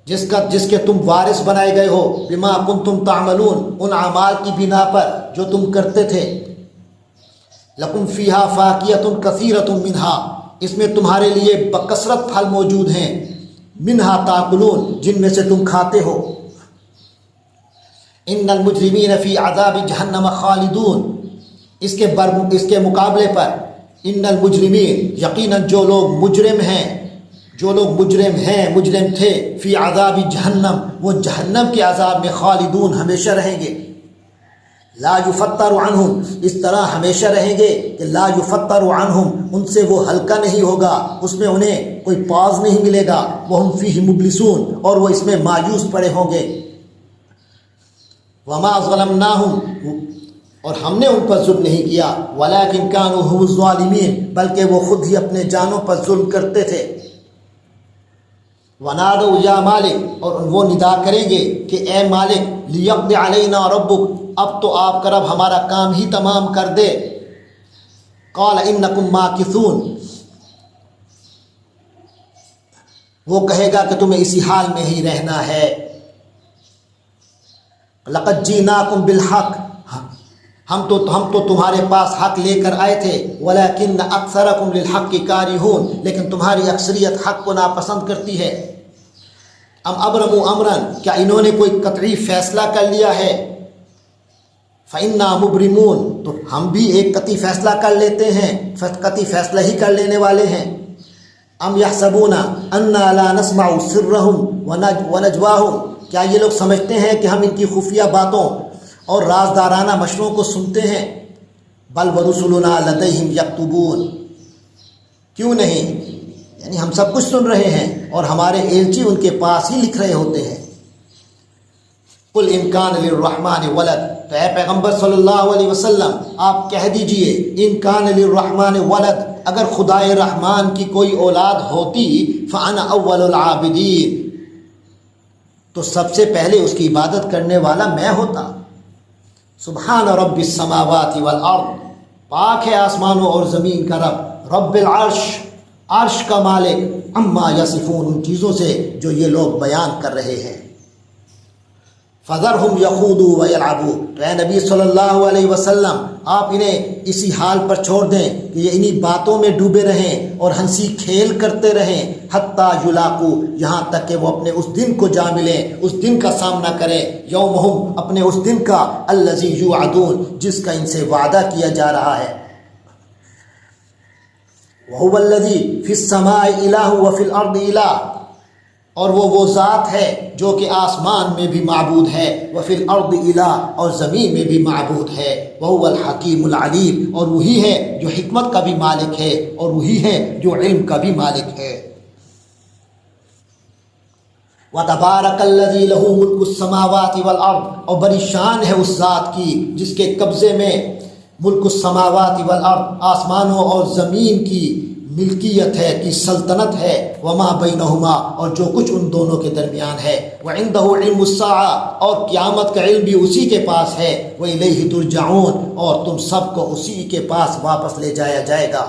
جس کے تم وارث بنائے گئے ہو، بما کنتم تعملون ان اعمال کی بنا پر جو تم کرتے تھے۔ لکم فیہا فاکہۃ کثیرۃ منہا اس میں تمہارے لیے بکثرت پھل موجود ہیں، منہا تاکلون جن میں سے تم کھاتے ہو۔ ان المجرمین فی عذاب جہنم خالدون اس کے مقابلے پر ان المجرمین یقیناً جو لوگ مجرم تھے، فی عذاب جہنم وہ جہنم کے عذاب میں خالدون ہمیشہ رہیں گے۔ لا یفتر عنہم اس طرح ہمیشہ رہیں گے کہ لا یفتر عنہم ان سے وہ ہلکا نہیں ہوگا، اس میں انہیں کوئی پاز نہیں ملے گا، وہم فیہ مبلسون اور وہ اس میں مایوس پڑے ہوں گے۔ وما ظلمناہم اور ہم نے ان پر ظلم نہیں کیا، ولکن کانوا هم الظالمین بلکہ وہ خود ہی اپنے جانوں پر ظلم کرتے تھے۔ ونادوا یا مالک اور وہ ندا کریں گے کہ اے مالک، لیقض علینا ربک اب تو آپ کا رب ہمارا کام ہی تمام کر دے۔ قال انکم ماکثون وہ کہے گا کہ تمہیں اسی حال میں ہی رہنا ہے۔ لقد جئناکم بالحق ہم تو تمہارے پاس حق لے کر آئے تھے، ولیکن اکثرکم للحق کارہون لیکن تمہاری اکثریت حق کو ناپسند کرتی ہے۔ ام ابرموا امرا کیا انہوں نے کوئی قطعی فیصلہ کر لیا ہے؟ فإنا مبرمون تو ہم بھی ایک قطعی فیصلہ کر لیتے ہیں، قطعی فیصلہ ہی کر لینے والے ہیں۔ ام یحسبون انا لا نسمع سرهم ونجواهم کیا یہ لوگ سمجھتے ہیں کہ ہم ان کی خفیہ باتوں اور رازدارانہ مشوروں کو سنتے ہیں؟ بل ورسلنا لدیہم یکتبون کیوں نہیں، یعنی ہم سب کچھ سن رہے ہیں اور ہمارے ایلچی ان کے پاس ہی لکھ رہے ہوتے ہیں۔ قل ان کان للرحمن ولد تو اے پیغمبر صلی اللہ علیہ وسلم آپ کہہ دیجئے ان کان للرحمن ولد اگر خدائے رحمان کی کوئی اولاد ہوتی، فانا اول العابدین تو سب سے پہلے اس کی عبادت کرنے والا میں ہوتا۔ سبحان رب السماوات والارض پاک ہے آسمانوں اور زمین کا رب، رب العرش عرش کا مالک، عما یصفون ان چیزوں سے جو یہ لوگ بیان کر رہے ہیں۔ فذرہم یخوضوا ویلعبوا تو اے نبی صلی اللہ علیہ وسلم آپ انہیں اسی حال پر چھوڑ دیں کہ یہ انہی باتوں میں ڈوبے رہیں اور ہنسی کھیل کرتے رہیں، حتیٰ یلاقو، یہاں تک کہ وہ اپنے اس دن کو جا ملیں، اس دن کا سامنا کریں، یومہم، اپنے اس دن کا، الذی یوعدون، جس کا ان سے وعدہ کیا جا رہا ہے۔ وَهُوَ الَّذِي فِي السَّمَاءِ إِلَٰهٌ وَفِي الْأَرْضِ إِلَٰهٌ، اور وہ ذات ہے جو کہ آسمان میں بھی معبود ہے، وفی الارض الہ، اور زمین میں بھی معبود ہے، وہو الحکیم العلیم، اور وہی ہے جو حکمت کا بھی مالک ہے اور وہی ہے جو علم کا بھی مالک ہے۔ وَتَبَارَكَ الَّذِي لَهُ مُلْكُ السَّمَاوَاتِ وَالْأَرْضِ، اور بڑی شان ہے اس ذات کی جس کے قبضے میں ملک السماوات والارض، آسمانوں اور زمین کی ملکیت ہے، کی سلطنت ہے، وما بینہما، اور جو کچھ ان دونوں کے درمیان ہے، وعندہ علم الساعہ، اور قیامت کا علم بھی اسی کے پاس ہے، وإلیہ ترجعون، اور تم سب کو اسی کے پاس واپس لے جایا جائے گا۔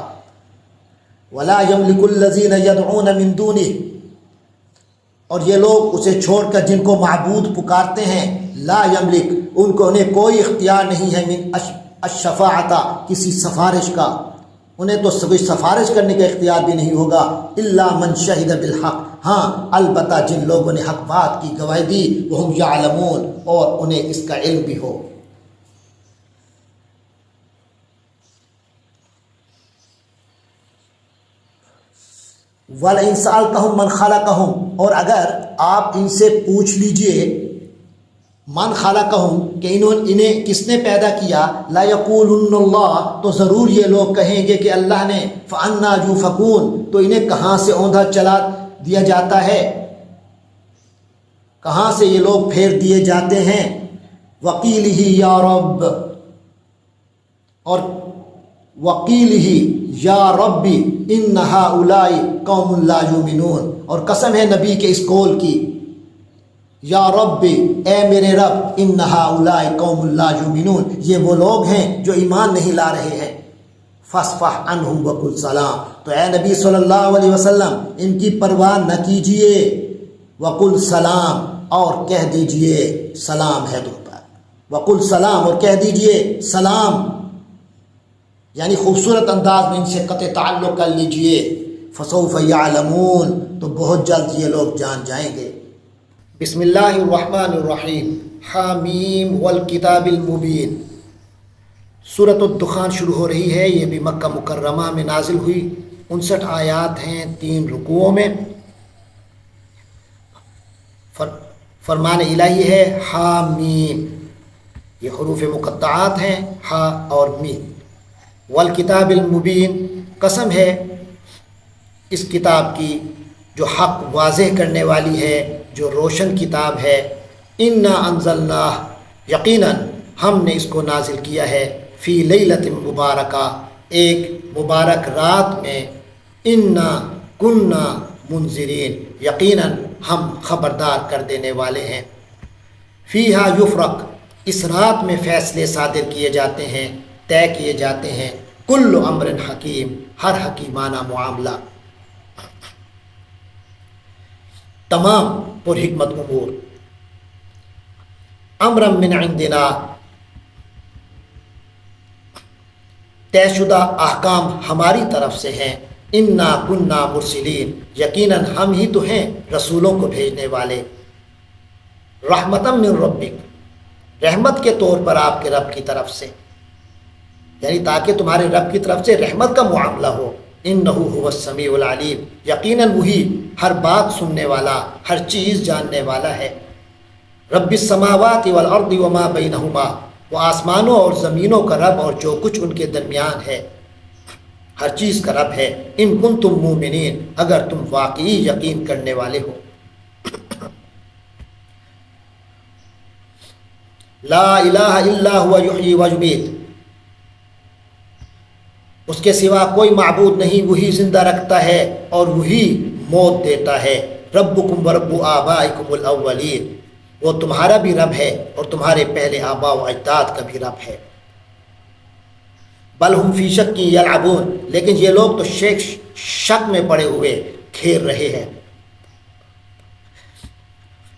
ولا یملک الذین یدعون من دونہ، اور یہ لوگ اسے چھوڑ کر جن کو معبود پکارتے ہیں، لا یملک، انہیں کوئی اختیار نہیں ہے، من الشفاعۃ، کسی سفارش کا، انہیں تو کوئی سفارش کرنے کا اختیار بھی نہیں ہوگا، الا من شہد بالحق، ہاں البتہ جن لوگوں نے حق بات کی گواہی دی، وہم یعلمون، اور انہیں اس کا علم بھی ہو۔ وَلَئِن سَأَلْتَهُم مَّنْ خَلَقَهُم، اور اگر آپ ان سے پوچھ لیجئے، من خلقہم، کہ انہیں کس نے پیدا کیا، لا یقولن اللہ، تو ضرور یہ لوگ کہیں گے کہ اللہ نے، فَأَنَّا یُؤْفَکُونَ، تو انہیں کہاں سے اوندھا چلا دیا جاتا ہے، کہاں سے یہ لوگ پھیر دیے جاتے ہیں۔ وَقِیلِهِ یا رب، اور وَقِیلِهِ یا رب اِنَّ هَؤُلَاءِ قَوْمٌ لَا یُؤْمِنُونَ، اور قسم ہے نبی کے اس قول کی، یا رب، اے میرے رب، ان ہؤلاء قوم لا یؤمنون، یہ وہ لوگ ہیں جو ایمان نہیں لا رہے ہیں، فاصفح عنہم وقل سلام، تو اے نبی صلی اللہ علیہ وسلم ان کی پرواہ نہ کیجئے، وقل سلام، اور کہہ دیجئے سلام ہے تم پر، وقل سلام، اور کہہ دیجئے سلام، یعنی خوبصورت انداز میں ان سے قطع تعلق کر لیجئے، فسوف یعلمون، تو بہت جلد یہ لوگ جان جائیں گے۔ بسم اللہ الرحمن الرحیم، حامیم والکتاب المبین۔ سورۃ الدخان شروع ہو رہی ہے، یہ بھی مکہ مکرمہ میں نازل ہوئی، 59 آیات ہیں، 3 رکوعوں میں۔ فرمان الہی ہے حامیم، یہ حروف مقطعات ہیں، ہا اور میم۔ والکتاب المبین، قسم ہے اس کتاب کی جو حق واضح کرنے والی ہے، جو روشن کتاب ہے۔ انا انزلناہ، یقیناً ہم نے اس کو نازل کیا ہے، فی لیلۃ مبارکہ، ایک مبارک رات میں، انا کننا منذرین، یقیناً ہم خبردار کر دینے والے ہیں۔ فیہا یفرق، اس رات میں فیصلے صادر کیے جاتے ہیں، طے کیے جاتے ہیں، کل امر حکیم، ہر حکیمانہ معاملہ، تمام پر حکمت امور۔ امرا من عندنا، طے شدہ احکام ہماری طرف سے ہیں، انا کننا مرسلین، یقیناً ہم ہی تو ہیں رسولوں کو بھیجنے والے۔ رحمتا من ربک، رحمت کے طور پر آپ کے رب کی طرف سے، یعنی تاکہ تمہارے رب کی طرف سے رحمت کا معاملہ ہو۔ انہ هو السمیع العلیم، یقیناً وہی ہر بات سننے والا، ہر چیز جاننے والا ہے۔ رب السماوات والارض وما بینہما، وہ آسمانوں اور زمینوں کا رب اور جو کچھ ان کے درمیان ہے، ہر چیز کا رب ہے۔ ان کنتم مومنین، اگر تم واقعی یقین کرنے والے ہو۔ لا الہ الا هو یحیی ویمیت، اس کے سوا کوئی معبود نہیں، وہی زندہ رکھتا ہے اور وہی موت دیتا ہے۔ ربکم ورب آبائکم الاولین، وہ تمہارا بھی رب ہے اور تمہارے پہلے آباء و اجداد کا بھی رب ہے۔ بل ہم فی شک یلعبون، لیکن یہ لوگ تو شک میں پڑے ہوئے کھیل رہے ہیں۔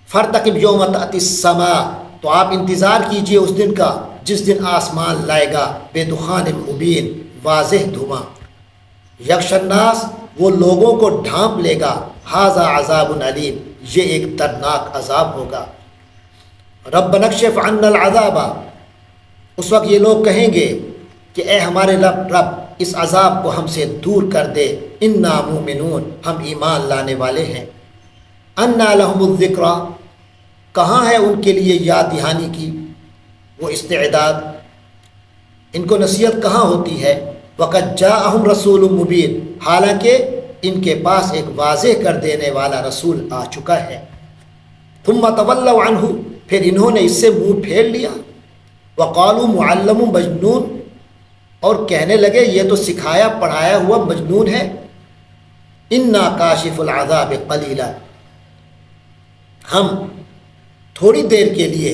فرتقب یوم تأتی السماء، تو آپ انتظار کیجئے اس دن کا جس دن آسمان لائے گا بے دخان مبین واضح دھواں، یغشی الناس وہ لوگوں کو ڈھانپ لے گا، ھذا عذاب علیم یہ ایک دردناک عذاب ہوگا، ربنا اکشف عنا العذاب اس وقت یہ لوگ کہیں گے کہ اے ہمارے رب اس عذاب کو ہم سے دور کر دے، انا مومنون ہم ایمان لانے والے ہیں، انا لہم الذکری کہاں ہے ان کے لیے یاد دہانی کی وہ استعداد، ان کو نصیحت کہاں ہوتی ہے، وقد جاءہم رسول مبین حالانکہ ان کے پاس ایک واضح کر دینے والا رسول آ چکا ہے، ثم تولوا عنہ پھر انہوں نے اس سے منہ پھیر لیا، وقالوا معلم مجنون اور کہنے لگے یہ تو سکھایا پڑھایا ہوا مجنون ہے، انا کاشف العذاب قلیلا ہم تھوڑی دیر کے لیے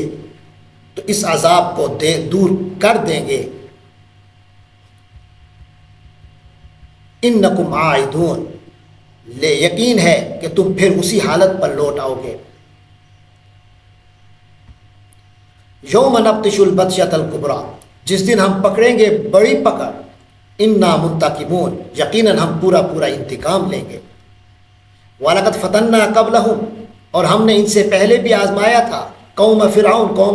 تو اس عذاب کو دور کر دیں گے، انکم عائدون لے یقین ہے کہ تم پھر اسی حالت پر لوٹ آؤ گے، یوم نبطش البطشۃ الکبریٰ جس دن ہم پکڑیں گے بڑی پکڑ، انا منتقمون یقیناً ہم پورا انتقام لیں گے، وَلَقَدْ فَتَنَّا قَبْلَهُمْ اور ہم نے ان سے پہلے بھی آزمایا تھا قوم فرعون کو،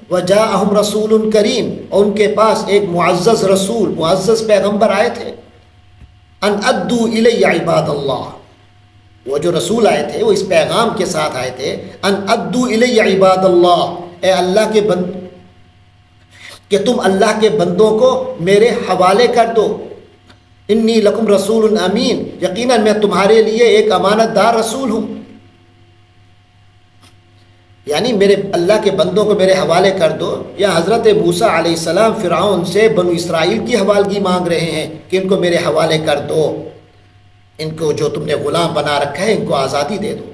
وَجَاءَهُمْ رَسُولٌ کریم اور ان کے پاس ایک معزز رسول معزز پیغمبر آئے تھے، ان ادوا الی عباد اللہ وہ جو رسول آئے تھے وہ اس پیغام کے ساتھ آئے تھے، ان ادوا الی عباد اللہ اے اللہ کے کہ تم اللہ کے بندوں کو میرے حوالے کر دو، انی لکم رسول امین یقیناً میں تمہارے لیے ایک امانت دار رسول ہوں، یعنی میرے اللہ کے بندوں کو میرے حوالے کر دو، یا حضرت موسیٰ علیہ السلام فرعون سے بنو اسرائیل کی حوالگی مانگ رہے ہیں کہ ان کو میرے حوالے کر دو، ان کو جو تم نے غلام بنا رکھا ہے ان کو آزادی دے دو،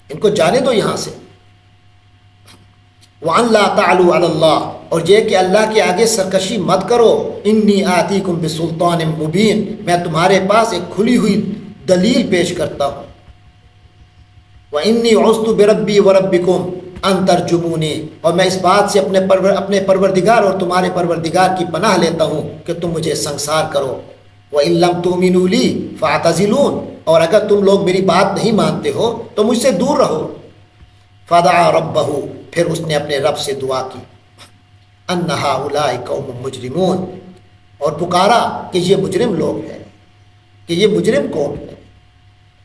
ان کو جانے دو یہاں سے، وَأَن لَا تَعْلُوا عَلَى اللَّهِ اور یہ کہ اللہ کے آگے سرکشی مت کرو، انی آتیکم بسلطان مبین میں تمہارے پاس ایک کھلی ہوئی دلیل پیش کرتا ہوں، وَإِنِّي عُذْتُ بِرَبِّي وَرَبِّكُمْ أَن تَرْجُمُونِی اور میں اس بات سے اپنے پروردگار اور تمہارے پروردگار کی پناہ لیتا ہوں کہ تم مجھے سنگسار کرو، وَإِن لَّمْ تُؤْمِنُوا لِی فَاعْتَزِلُونِ اور اگر تم لوگ میری بات نہیں مانتے ہو تو مجھ سے دور رہو، فَدَعَا رَبَّهُ پھر اس نے اپنے رب سے دعا کی، ان ہؤلاء قوم مجرمون اور پکارا کہ یہ مجرم لوگ ہیں، کہ یہ مجرم قوم ہے،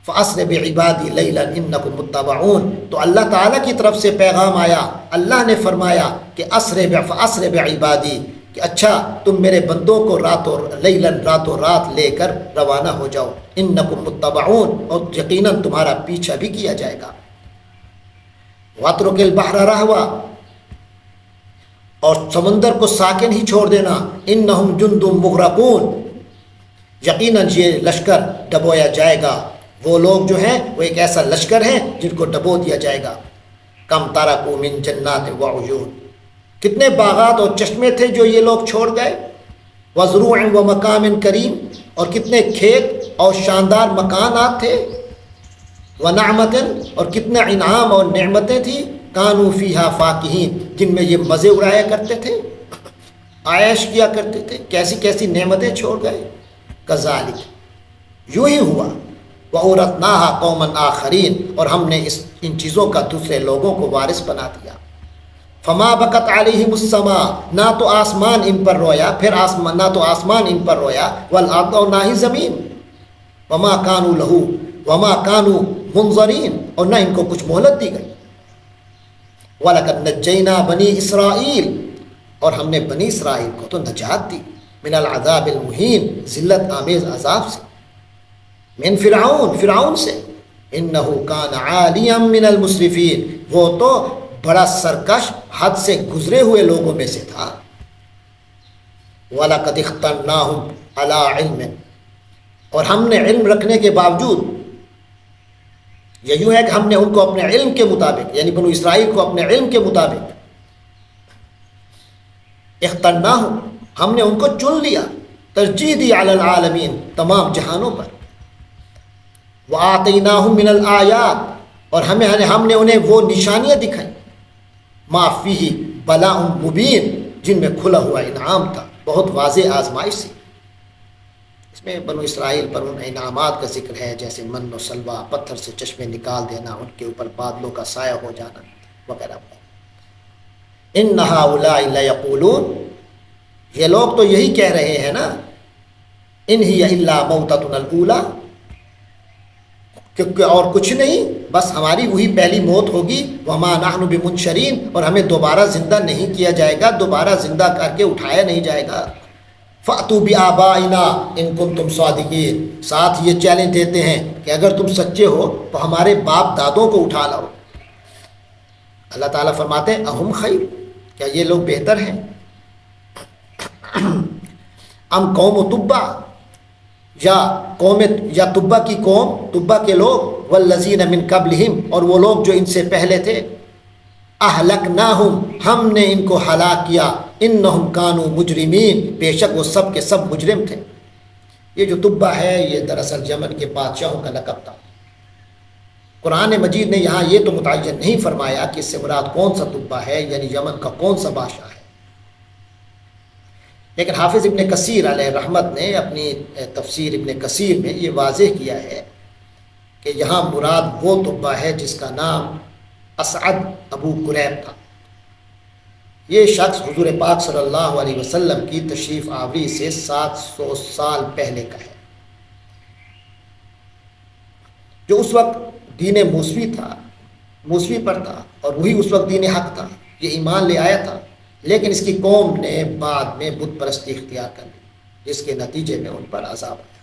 فَأَسْرِ بِعِبَادِي لَيْلًا إِنَّكُمْ مُتَّبَعُونَ تو اللہ تعالیٰ کی طرف سے پیغام آیا، اللہ نے فرمایا کہ فَأَسْرِ بِعِبَادِي کہ اچھا تم میرے بندوں کو راتوں رات لے کر روانہ ہو جاؤ، إِنَّكُمْ مُتَّبَعُونَ اور یقیناً تمہارا پیچھا بھی کیا جائے گا، وَاتْرُكِ الْبَحْرَ رَهْوًا اور سمندر کو ساکن ہی چھوڑ دینا، انہم جند مغرقون یقیناً یہ لشکر ڈبویا جائے گا، وہ لوگ جو ہیں وہ ایک ایسا لشکر ہیں جن کو ڈبو دیا جائے گا، کم ترکوا من جنات وعیون کتنے باغات اور چشمے تھے جو یہ لوگ چھوڑ گئے، وزروع ومقام کریم اور کتنے کھیت اور شاندار مکانات تھے، ونعمت اور کتنے انعام اور نعمتیں تھیں، کانوا فیہا فاکہین جن میں یہ مزے اڑایا کرتے تھے، عائش کیا کرتے تھے، کیسی کیسی نعمتیں چھوڑ گئے، کذالک یوں ہی ہوا، وَأَوْرَثْنَاهَا قَوْمًا آخَرِينَ اور ہم نے ان چیزوں کا دوسرے لوگوں کو وارث بنا دیا، فما بکت علیہم السماء نہ تو آسمان ان پر رویا، نہ تو آسمان ان پر رویا، والارض اور نہ ہی زمین، وما کانوا منظرین اور نہ ان کو کچھ مہلت دی گئی، وَلَقَدْ نَجَّيْنَا بَنِي إِسْرَائِيل اور ہم نے بنی اسرائیل کو تو نجات دی، من العذاب المہین ذلت آمیز عذاب سے، من فرعون سے، انہ کان عالیا من المسرفین وہ تو بڑا سرکش حد سے گزرے ہوئے لوگوں میں سے تھا، وَلَقَدْ اخْتَرْنَاهُمْ عَلَىٰ عِلْمٍ اور ہم نے علم رکھنے کے باوجود، یہ یوں ہے کہ ہم نے ان کو اپنے علم کے مطابق یعنی بنو اسرائیل کو اپنے علم کے مطابق اخترناہم ہم نے ان کو چن لیا، ترجیح دی علی العالمین تمام جہانوں پر، وآتیناہم من الآیات اور ہم نے انہیں وہ نشانیاں دکھائیں، ما فیہ بلاء مبین، جن میں کھلا ہوا انعام تھا، بہت واضح آزمائش سی۔ اس میں بنو اسرائیل پر ان انعامات کا ذکر ہے، جیسے من و سلوہ، پتھر سے چشمے نکال دینا، ان کے اوپر بادلوں کا سایہ ہو جانا وغیرہ وغیرہ۔ ان ہؤلاء لیقولون، یہ لوگ تو یہی کہہ رہے ہیں نا، ان ہی الا موتتنا الاولی، کیونکہ اور کچھ نہیں، بس ہماری وہی پہلی موت ہوگی، وما نحن بمنشرین، اور ہمیں دوبارہ زندہ نہیں کیا جائے گا، دوبارہ زندہ کر کے اٹھایا نہیں جائے گا۔ فأتوا بآبائنا ان کنتم صادقین، ساتھ یہ چیلنج دیتے ہیں کہ اگر تم سچے ہو تو ہمارے باپ دادوں کو اٹھا لاؤ۔ اللہ تعالیٰ فرماتے ہیں اہم خیر، کیا یہ لوگ بہتر ہیں؟ ام قوم تبع، یا تبا کی قوم، تبا کے لوگ، والذین من قبلہم، اور وہ لوگ جو ان سے پہلے تھے، اہلکناہم، ہم نے ان کو ہلاک کیا، انہم کانوا مجرمین، بے شک وہ سب کے سب مجرم تھے۔ یہ جو تبا ہے یہ دراصل یمن کے بادشاہوں کا لقب تھا۔ قرآن مجید نے یہاں یہ تو متعین نہیں فرمایا کہ اس سے مراد کون سا تبا ہے، یعنی یمن کا کون سا بادشاہ ہے، لیکن حافظ ابن کثیر علیہ رحمت نے اپنی تفسیر ابن کثیر میں یہ واضح کیا ہے کہ یہاں مراد وہ تبا ہے جس کا نام اسعد ابو کریب تھا۔ یہ شخص حضور پاک صلی اللہ علیہ وسلم کی تشریف آوری سے 700 سال پہلے کا ہے، جو اس وقت دین موسوی تھا، موسوی پر تھا، اور وہی اس وقت دین حق تھا، یہ ایمان لے آیا تھا، لیکن اس کی قوم نے بعد میں بت پرستی اختیار کر لی، جس کے نتیجے میں ان پر عذاب آیا۔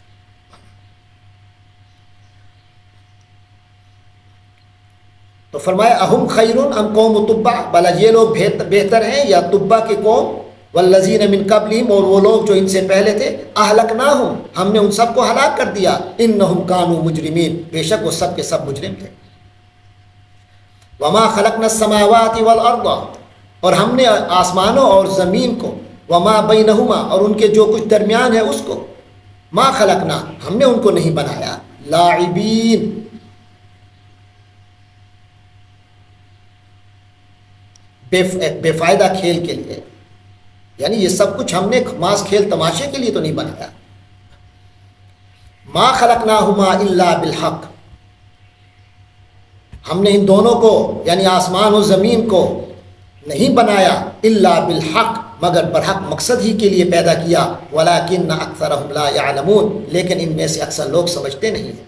تو فرمایا اہم خیرون ام قوم تبع، بھلا یہ لوگ بہتر ہیں یا تبع کی قوم، والذین من قبلہم، اور وہ لوگ جو ان سے پہلے تھے، اہلکناہم، ہم نے ان سب کو ہلاک کر دیا، انہم کانوا مجرمین، بے شک وہ سب کے سب مجرم تھے۔ وما خلقنا السماوات والارض، اور ہم نے آسمانوں اور زمین کو، وما بینہما، اور ان کے جو کچھ درمیان ہے اس کو، ما خلقنا، ہم نے ان کو نہیں بنایا، لاعبین، بے فائدہ کھیل کے لیے، یعنی یہ سب کچھ ہم نے ماس کھیل تماشے کے لیے تو نہیں بنایا۔ ما خلقناہما الا بالحق، ہم نے ان دونوں کو یعنی آسمان و زمین کو نہیں بنایا الا بالحق، مگر برحق مقصد ہی کے لیے پیدا کیا، ولکن اکثرهم لا يعلمون، لیکن ان میں سے اکثر لوگ سمجھتے نہیں ہیں۔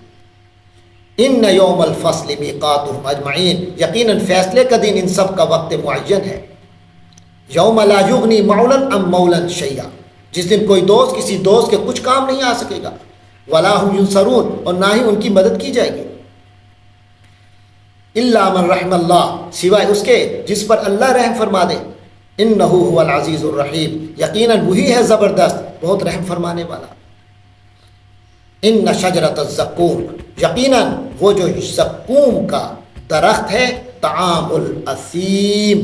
ان یوم الفصل میقاتهم اجمعین، یقیناً فیصلے کا دن ان سب کا وقت معین ہے۔ یوم لا یغنی مولا عن مولا شیئا، جس دن کوئی دوست کسی دوست کے کچھ کام نہیں آ سکے گا، ولا هم ینصرون، اور نہ ہی ان کی مدد کی جائے گی، الا من رحم اللہ، سوائے اس کے جس پر اللہ رحم فرما دے، انہ هو العزیز الرحیم، یقیناً وہی ہے زبردست بہت رحم فرمانے والا۔ ان شجرۃ الزقوم، یقیناً وہ جو زقوم کا درخت ہے، طعام الاثیم،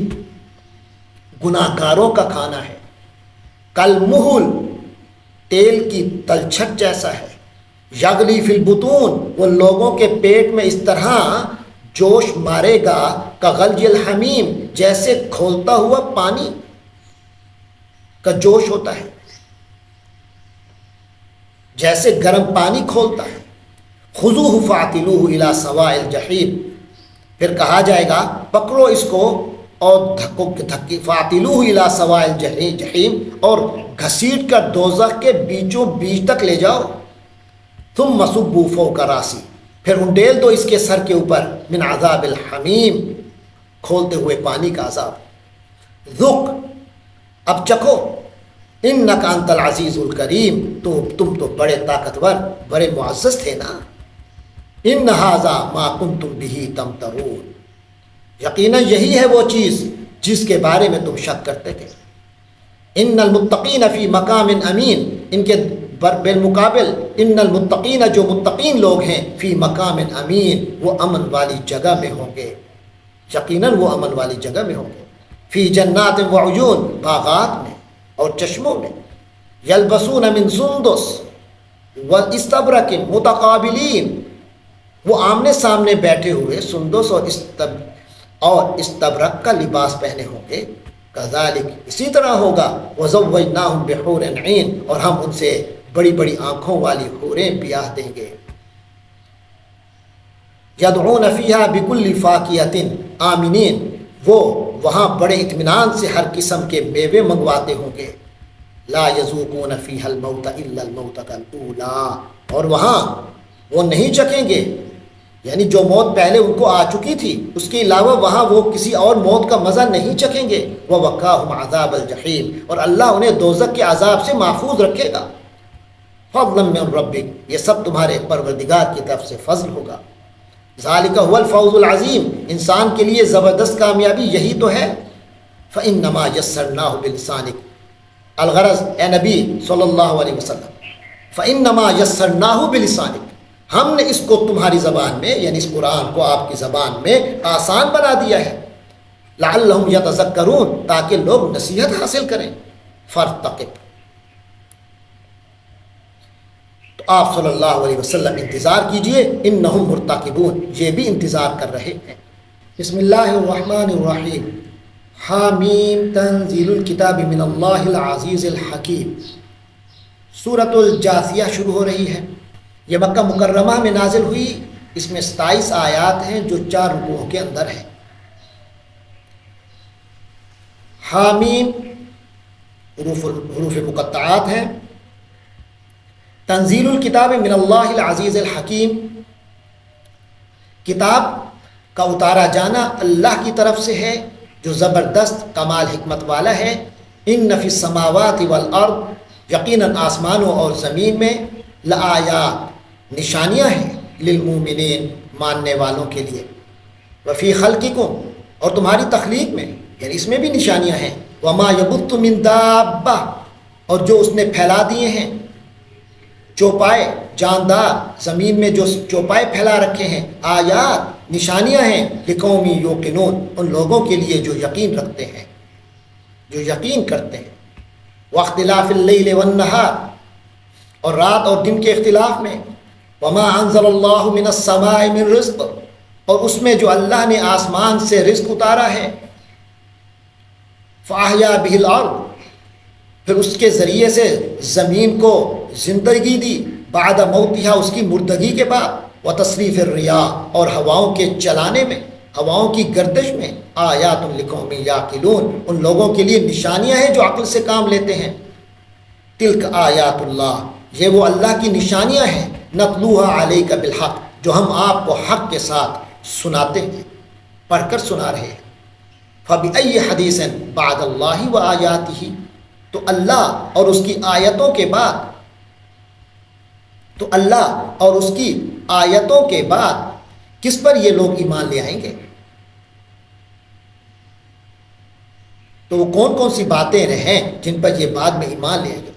گناہ گاروں کا کھانا ہے، کالمہل، تیل کی تلچھٹ جیسا ہے، یغلی فی البطون، وہ لوگوں کے پیٹ میں اس طرح جوش مارے گا، کغلی الحمیم، جیسے کھولتا ہوا پانی کا جوش ہوتا ہے، جیسے گرم پانی کھولتا ہے۔ خذوہ فاعتلوہ الی سواء الجحیم، پھر کہا جائے گا پکڑو اس کو اور دھکی، فاعتلوہ الی سواء الجحیم، اور گھسیٹ کر دوزخ کے بیچوں بیچ تک لے جاؤ۔ ثم صبوا فوق راسی، پھر انڈیل دو اس کے سر کے اوپر، من عذاب الحمیم، کھولتے ہوئے پانی کا عذاب۔ ذق، اب چکھو، انک انت العزیز الکریم، تو تم تو بڑے طاقتور بڑے معزز تھے نا۔ ان ھذا ما کنتم بہ تمترون، یقیناً یہی ہے وہ چیز جس کے بارے میں تم شک کرتے تھے۔ ان المتقین فی مقام امین، ان کے بالمقابل ان المتقین، جو متقین لوگ ہیں، فی مقام امین، وہ امن والی جگہ میں ہوں گے، یقیناً وہ امن والی جگہ میں ہوں گے۔ فی جنات وعیون، باغات میں اور چشموں میں، یلبسون من سندس واستبرق متقابلین، وہ آمنے سامنے بیٹھے ہوئے سندس اور استبرق کا لباس پہنے ہوں گے، کذالک اسی طرح ہوگا، وزوجناہم بحور عین اور ہم ان سے بڑی بڑی آنکھوں والی حوریں بیاہ دیں گے، یدعون فیہا بکل فاکہۃ آمنین وہ وہاں بڑے اطمینان سے ہر قسم کے میوے منگواتے ہوں گے، لا یذوقون فیہا الموت الا الموتۃ الاولی اور وہاں وہ نہیں چکھیں گے، یعنی جو موت پہلے ان کو آ چکی تھی اس کے علاوہ وہاں وہ کسی اور موت کا مزہ نہیں چکھیں گے، وَوَقَاهُمْ عَذَابَ الْجَحِيمِ اور اللہ انہیں دوزخ کے عذاب سے محفوظ رکھے گا، فضلا من ربک یہ سب تمہارے پروردگار کی طرف سے فضل ہوگا، ذالک هو الفوز العظیم انسان کے لیے زبردست کامیابی یہی تو ہے، فإنما یسرناہ بلسانک الغرض اے نبی صلی اللہ علیہ وسلم فإنما یسرناہ بلسانک ہم نے اس کو تمہاری زبان میں یعنی اس قرآن کو آپ کی زبان میں آسان بنا دیا ہے، لعلہم یتذکرون تاکہ لوگ نصیحت حاصل کریں، فارتقب تو آپ صلی اللہ علیہ وسلم انتظار کیجئے، انہم مرتقبون یہ بھی انتظار کر رہے ہیں۔ بسم اللہ الرحمن الرحیم، حامیم تنزیل الکتاب من اللہ العزیز الحکیم۔ سورۃ الجاثیہ شروع ہو رہی ہے، یہ مکہ مکرمہ میں نازل ہوئی، اس میں 27 آیات ہیں جو 4 رکوعوں کے اندر ہیں۔ حامیم حروف مقطعات ہیں، تنزیل الکتاب من اللہ العزیز الحکیم کتاب کا اتارا جانا اللہ کی طرف سے ہے جو زبردست کمال حکمت والا ہے، ان فی السماوات والارض یقیناً آسمانوں اور زمین میں لآیات نشانیاں ہیں، للمومنین ماننے والوں کے لیے، وفی خلقکم اور تمہاری تخلیق میں یعنی اس میں بھی نشانیاں ہیں، وما یبث من دابہ اور جو اس نے پھیلا دیے ہیں چوپائے جاندار زمین میں جو چوپائے پھیلا رکھے ہیں، آیات نشانیاں ہیں، لقوم یوقنون ان لوگوں کے لیے جو یقین رکھتے ہیں جو یقین کرتے ہیں، واختلاف اللیل والنہار اور رات اور دن کے اختلاف میں، وما انزل اللہ من السماء من رزق اور اس میں جو اللہ نے آسمان سے رزق اتارا ہے، فاحیا بہ الارض پھر اس کے ذریعے سے زمین کو زندگی دی، بعد موتها اس کی مردگی کے بعد، وتصریف الریاح اور ہواؤں کے چلانے میں ہواؤں کی گردش میں، آیات لقوم یعقلون ان لوگوں کے لیے نشانیاں ہیں جو عقل سے کام لیتے ہیں، تلک آیات اللہ یہ وہ اللہ کی نشانیاں ہیں، نتلوها علیک بالحق جو ہم آپ کو حق کے ساتھ سناتے ہیں پڑھ کر سنا رہے ہیں، فبأی حدیث بعد اللہ وآیاتہ تو اللہ اور اس کی آیتوں کے بعد تو اللہ اور اس کی آیتوں کے بعد کس پر یہ لوگ ایمان لے آئیں گے؟ تو وہ کون کون سی باتیں ہیں جن پر یہ بعد میں ایمان لے آئیں گے؟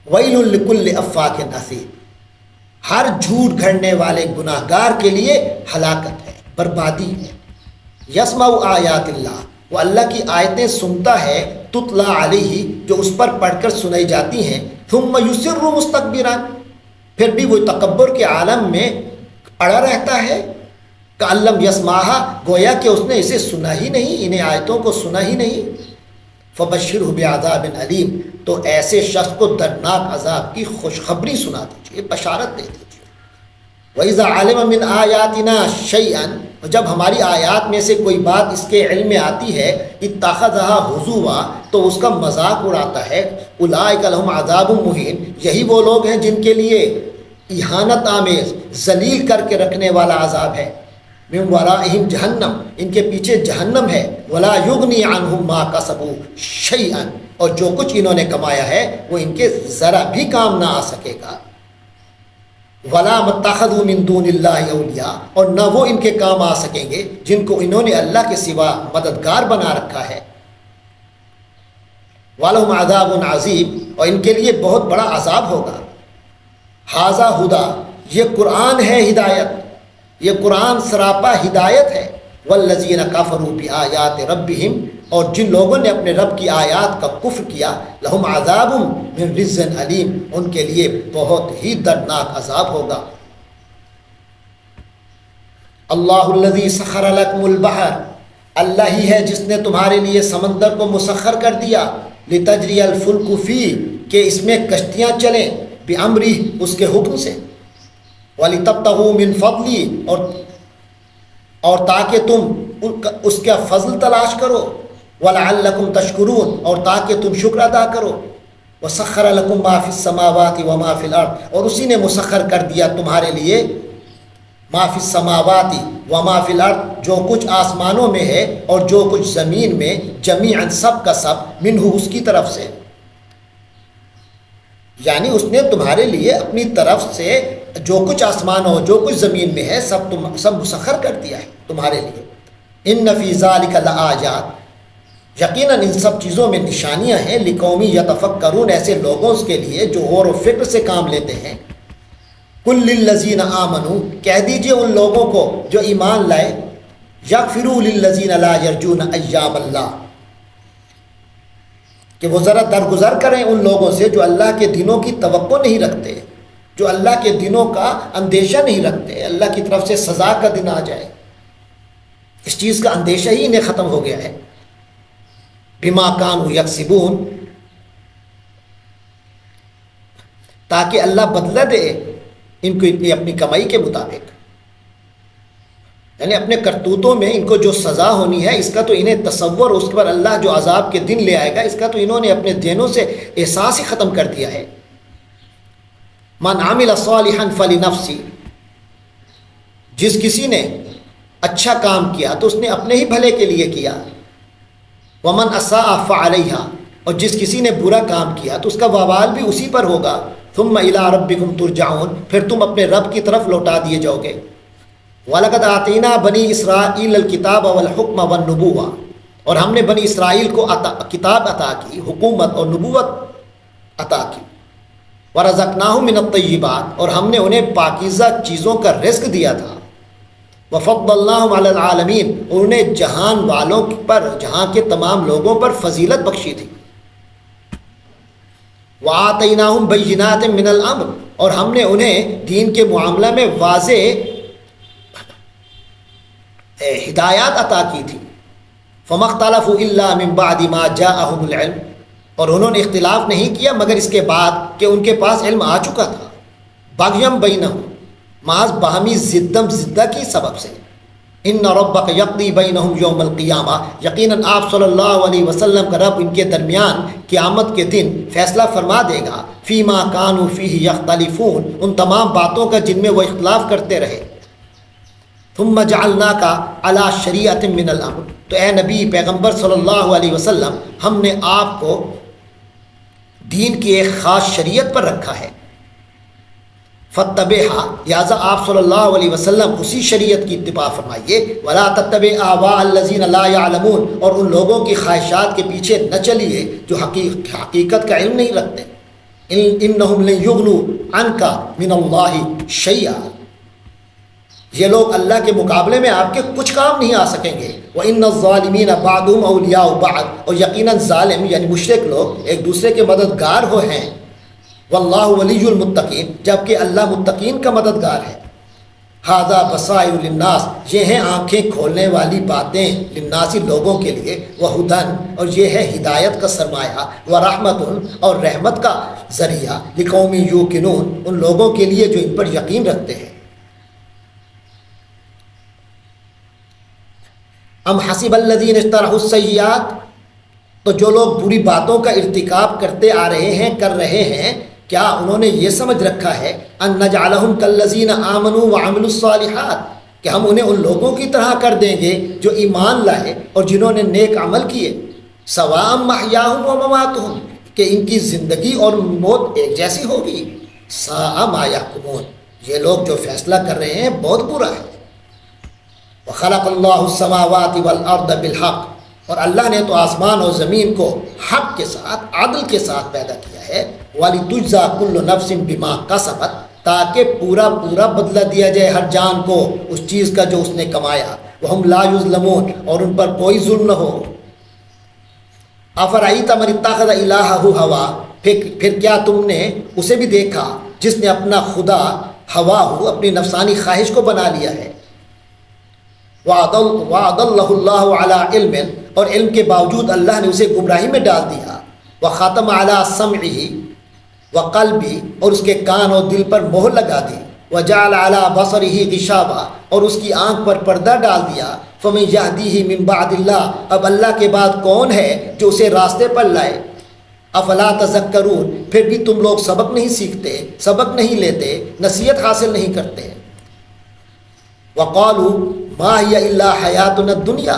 وَيْلٌ لِكُلِّ أَفَّاكٍ أَثِيمٍ ہر جھوٹ گھڑنے والے گناہ گار کے لیے ہلاکت ہے، بربادی ہے، یسمع آیات اللہ وہ اللہ کی آیتیں سنتا ہے، تتلا علیہ جو اس پر پڑھ کر سنائی جاتی ہیں، ثم یصر مستکبرا پھر بھی وہ تکبر کے عالم میں اڑا رہتا ہے، کأن لم یسمعھا گویا کہ اس نے اسے سنا ہی نہیں، انہیں آیتوں کو سنا ہی نہیں، فبشرہ بعذاب علیم تو ایسے شخص کو دردناک عذاب کی خوشخبری سنا دیجیے، بشارت دے دیجیے۔ وَإِذَا عَلِمَ مِنْ آيَاتِنَا شَيْئًا اور جب ہماری آیات میں سے کوئی بات اس کے علم میں آتی ہے، اتخذها ہزوا تو اس کا مذاق اڑاتا ہے، اولئک لهم عذاب مہین یہی وہ لوگ ہیں جن کے لیے اہانت آمیز ذلیل کر کے رکھنے والا عذاب ہے، من ورائہم جہنم ان کے پیچھے جہنم ہے، ولا یغنی عنہم ما کسبوا شیئا اور جو کچھ انہوں نے کمایا ہے وہ ان کے ذرا بھی کام نہ آ سکے گا، ولا متخذوا من دون اللہ اولیاء اور نہ وہ ان کے کام آ سکیں گے جن کو انہوں نے اللہ کے سوا مددگار بنا رکھا ہے، وَلَهُمْ عَذَابٌ عَظِيمٌ اور ان کے لیے بہت بڑا عذاب ہوگا، ھذا ھدیٰ یہ قرآن ہے ہدایت، یہ قرآن سراپا ہدایت ہے، والذین کفروا بآیات ربہم اور جن لوگوں نے اپنے رب کی آیات کا کفر کیا، لہم عذاب من رجز علیم ان کے لیے بہت ہی دردناک عذاب ہوگا۔ اللہ الذی سخر لکم البحر اللہ ہی ہے جس نے تمہارے لیے سمندر کو مسخر کر دیا، لتجری الفلک فی، کہ اس میں کشتیاں چلیں، بامرہ، اس کے حکم سے، ولتبتغوا من فضلی، اور تاکہ تم اس کا فضل تلاش کرو، ولعلکم تشکرون، اور تاکہ تم شکر ادا کرو، وسخر لکم ما فی السماوات وما فی الارض، اور اسی نے مسخر کر دیا تمہارے لیے ما فی السماوات وما فی الارض، جو کچھ آسمانوں میں ہے اور جو کچھ زمین میں، جمیعاً، سب کا سب، منہ، اس کی طرف سے، یعنی اس نے تمہارے لیے اپنی طرف سے جو کچھ آسمانوں جو کچھ زمین میں ہے سب مسخر کر دیا ہے تمہارے لیے۔ ان فی ذلک لآیات، یقیناً ان سب چیزوں میں نشانیاں ہیں، لقوم یتفکرون، ایسے لوگوں کے لیے جو غور و فکر سے کام لیتے ہیں۔ قل للذین آمنوا، کہہ دیجئے ان لوگوں کو جو ایمان لائے، یغفروا للذین لا یرجون ایام اللہ، کہ وہ ذرا درگزر کریں ان لوگوں سے جو اللہ کے دنوں کی توقع نہیں رکھتے، جو اللہ کے دنوں کا اندیشہ نہیں رکھتے، اللہ کی طرف سے سزا کا دن آ جائے، اس چیز کا اندیشہ ہی انہیں ختم ہو گیا ہے۔ بما کانوا یکسبون، تاکہ اللہ بدلہ دے ان کو اپنی کمائی کے مطابق، یعنی اپنے کرتوتوں میں ان کو جو سزا ہونی ہے اس کا تو انہیں تصور، اس پر اللہ جو عذاب کے دن لے آئے گا اس کا تو انہوں نے اپنے دینوں سے احساس ہی ختم کر دیا ہے۔ من عمل صالحا فلنفسہ، جس کسی نے اچھا کام کیا تو اس نے اپنے ہی بھلے کے لیے کیا، ومن اساء فعلیہا، اور جس کسی نے برا کام کیا تو اس کا وبال بھی اسی پر ہوگا، ثم الی ربکم ترجعون، پھر تم اپنے رب کی طرف لوٹا دیے جاؤ گے۔ وَلَقَدْ آتَيْنَا بَنِي إِسْرَائِيلَ الْكِتَابَ وَالْحُكْمَ وَالنُّبُوَّةَ، اور ہم نے بنی اسرائیل کو کتاب عطا کی، حکومت اور نبوت عطا کی۔ وَرَزَقْنَاهُم مِّنَ الطَّيِّبَاتِ، اور ہم نے انہیں پاکیزہ چیزوں کا رزق دیا تھا۔ وَفَضَّلْنَاهُمْ عَلَى الْعَالَمِينَ، اور انہیں جہان والوں پر، جہاں کے تمام لوگوں پر فضیلت بخشی تھی۔ وَآتَيْنَاهُمْ بَيِّنَاتٍ مِّنَ الْأَمْرِ، اور ہم نے انہیں دین کے معاملہ میں واضح ہدایات عطا کی تھی۔ فَمَا اخْتَلَفُوا إِلَّا مِن بَعْدِ مَا جَاءَهُمُ الْعِلْمُ، اور انہوں نے اختلاف نہیں کیا مگر اس کے بعد کہ ان کے پاس علم آ چکا تھا۔ بغیم بینہم، محض باہمی زدہ کی سبب سے۔ ان ربک یقضی بینہم یوم القیامہ، یقیناً آپ صلی اللہ علیہ وسلم کا رب ان کے درمیان قیامت کے دن فیصلہ فرما دے گا، فیما کانوا فیہ یختلفون، ان تمام باتوں کا جن میں وہ اختلاف کرتے رہے۔ ثم جعلناک علی شریعۃ من الامر، تو اے نبی پیغمبر صلی اللہ علیہ وسلم، ہم نے آپ کو دین کی ایک خاص شریعت پر رکھا ہے۔ فاتبعھا، لہٰذا آپ صلی اللہ علیہ وسلم اسی شریعت کی اتباع فرمائیے۔ ولا تتبع آواء الذین لا یعلمون، اور ان لوگوں کی خواہشات کے پیچھے نہ چلیے جو حقیقت کا علم نہیں رکھتے۔ انہم لن یغنوا عنک من اللہ شیئا، یہ لوگ اللہ کے مقابلے میں آپ کے کچھ کام نہیں آ سکیں گے۔ وَإِنَّ الظَّالِمِينَ بَعْضُهُمْ أَوْلِيَاءُ بَعْضٍ، اور یقیناً ظالم یعنی مشرک لوگ ایک دوسرے کے مددگار ہو ہیں۔ وَاللَّهُ وَلِيُّ الْمُتَّقِينَ، جبکہ اللہ متقین کا مددگار ہے۔ هَذَا بَصَائِرُ لِلنَّاسِ، یہ ہیں آنکھیں کھولنے والی باتیں، للناس لوگوں کے لیے، وَهُدًى، اور یہ ہے ہدایت کا سرمایہ، وَرَحْمَةٌ، اور رحمت کا ذریعہ، لِقَوْمٍ يُوقِنُونَ، ان لوگوں کے لیے جو ان پر یقین رکھتے ہیں۔ ام حسب الذین اجترحوا السیئات، تو جو لوگ بری باتوں کا ارتکاب کرتے آ رہے ہیں، کر رہے ہیں، کیا انہوں نے یہ سمجھ رکھا ہے ان نجعلہم کالذین آمنوا وعملوا الصالحات، کہ ہم انہیں ان لوگوں کی طرح کر دیں گے جو ایمان لائے اور جنہوں نے نیک عمل کیے، سواء محیاہم ومماتہم، کہ ان کی زندگی اور موت ایک جیسی ہوگی۔ ساء ما یحکمون، یہ لوگ جو فیصلہ کر رہے ہیں بہت برا ہے۔ وَخَلَقَ اللَّهُ السَّمَاوَاتِ وَالْأَرْضَ بِالْحَقِّ، اور اللہ نے تو آسمان اور زمین کو حق کے ساتھ، عدل کے ساتھ پیدا کیا ہے۔ وَلِتُجْزَىٰ كُلُّ نَفْسٍ بِمَا كَسَبَتْ، تاکہ پورا بدلہ دیا جائے ہر جان کو اس چیز کا جو اس نے کمایا۔ وَهُمْ لَا يُظْلَمُونَ، اور ان پر کوئی ظلم نہ ہو۔ أَفَرَأَيْتَ مَنِ اتَّخَذَ إِلَٰهَهُ هَوَاهُ، پھر کیا تم نے اسے بھی دیکھا جس نے اپنا خدا ہوا ہو، اپنی نفسانی خواہش کو بنا لیا ہے۔ وَأَضَلَّهُ اللَّهُ عَلَىٰ عِلْمٍ، اور علم کے باوجود اللہ نے اسے گمراہی میں ڈال دیا. وَخَتَمَ عَلَىٰ سَمْعِهِ وَقَلْبِهِ، اور اس کے کان اور دل پر مہر لگا دی. وَجَعَلَ عَلَىٰ بَصَرِهِ غِشَاوَةً، اور اس کی آنکھ پر پردہ ڈال دیا. فَمَن يَهْدِيهِ مِن بَعْدِ اللَّهِ، اب اللہ کے بعد کون ہے جو اسے راستے پر لائے. افلا تذکرون، پھر بھی تم لوگ سبق نہیں سیکھتے، سبق نہیں لیتے، نصیحت حاصل نہیں کرتے. وقالوا ما هي الا حیاتنا الدنیا،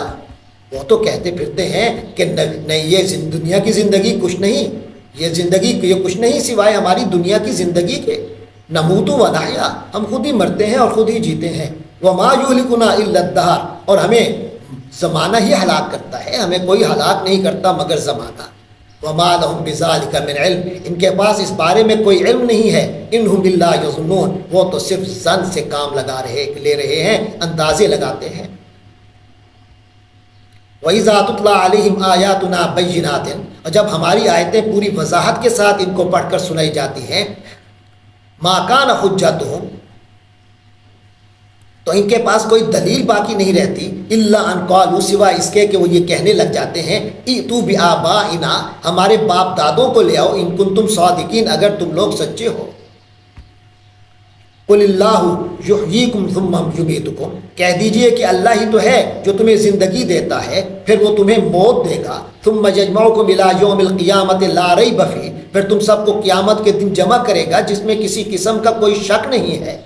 وہ تو کہتے پھرتے ہیں کہ نہیں یہ دنیا کی زندگی کچھ نہیں، یہ زندگی یہ کچھ نہیں سوائے ہماری دنیا کی زندگی کے. نموت و نحیا، ہم خود ہی مرتے ہیں اور خود ہی جیتے ہیں. وما یہلکنا الا الدہر، اور ہمیں زمانہ ہی ہلاک کرتا ہے، ہمیں کوئی ہلاک نہیں کرتا مگر زمانہ. وما لهم بذلک من علم، ان کے پاس اس بارے میں کوئی علم نہیں ہے. انہم الا یظنون، وہ تو صرف ظن سے کام لے رہے ہیں، اندازے لگاتے ہیں. وَإِذَا تُتْلَىٰ عَلَيْهِمْ آيَاتُنَا بَيِّنَاتٍ، اور جب ہماری آیتیں پوری وضاحت کے ساتھ ان کو پڑھ کر سنائی جاتی ہیں. مَا كَانَ حُجَّتُهُمْ، تو ان کے پاس کوئی دلیل باقی نہیں رہتی. الا ان قالوا، سوائے اس کے کہ وہ یہ کہنے لگ جاتے ہیں ائتوا بآبائنا، ہمارے باپ دادوں کو لے آؤ، ان کنتم صادقین، اگر تم لوگ سچے ہو. قل اللہ یحییکم ثم یمیتکم، کہہ دیجئے کہ اللہ ہی تو ہے جو تمہیں زندگی دیتا ہے پھر وہ تمہیں موت دے گا. ثم یجمعکم الی یوم القیامۃ لا ریب فیہ، پھر تم سب کو قیامت کے دن جمع کرے گا جس میں کسی قسم کا کوئی شک نہیں ہے.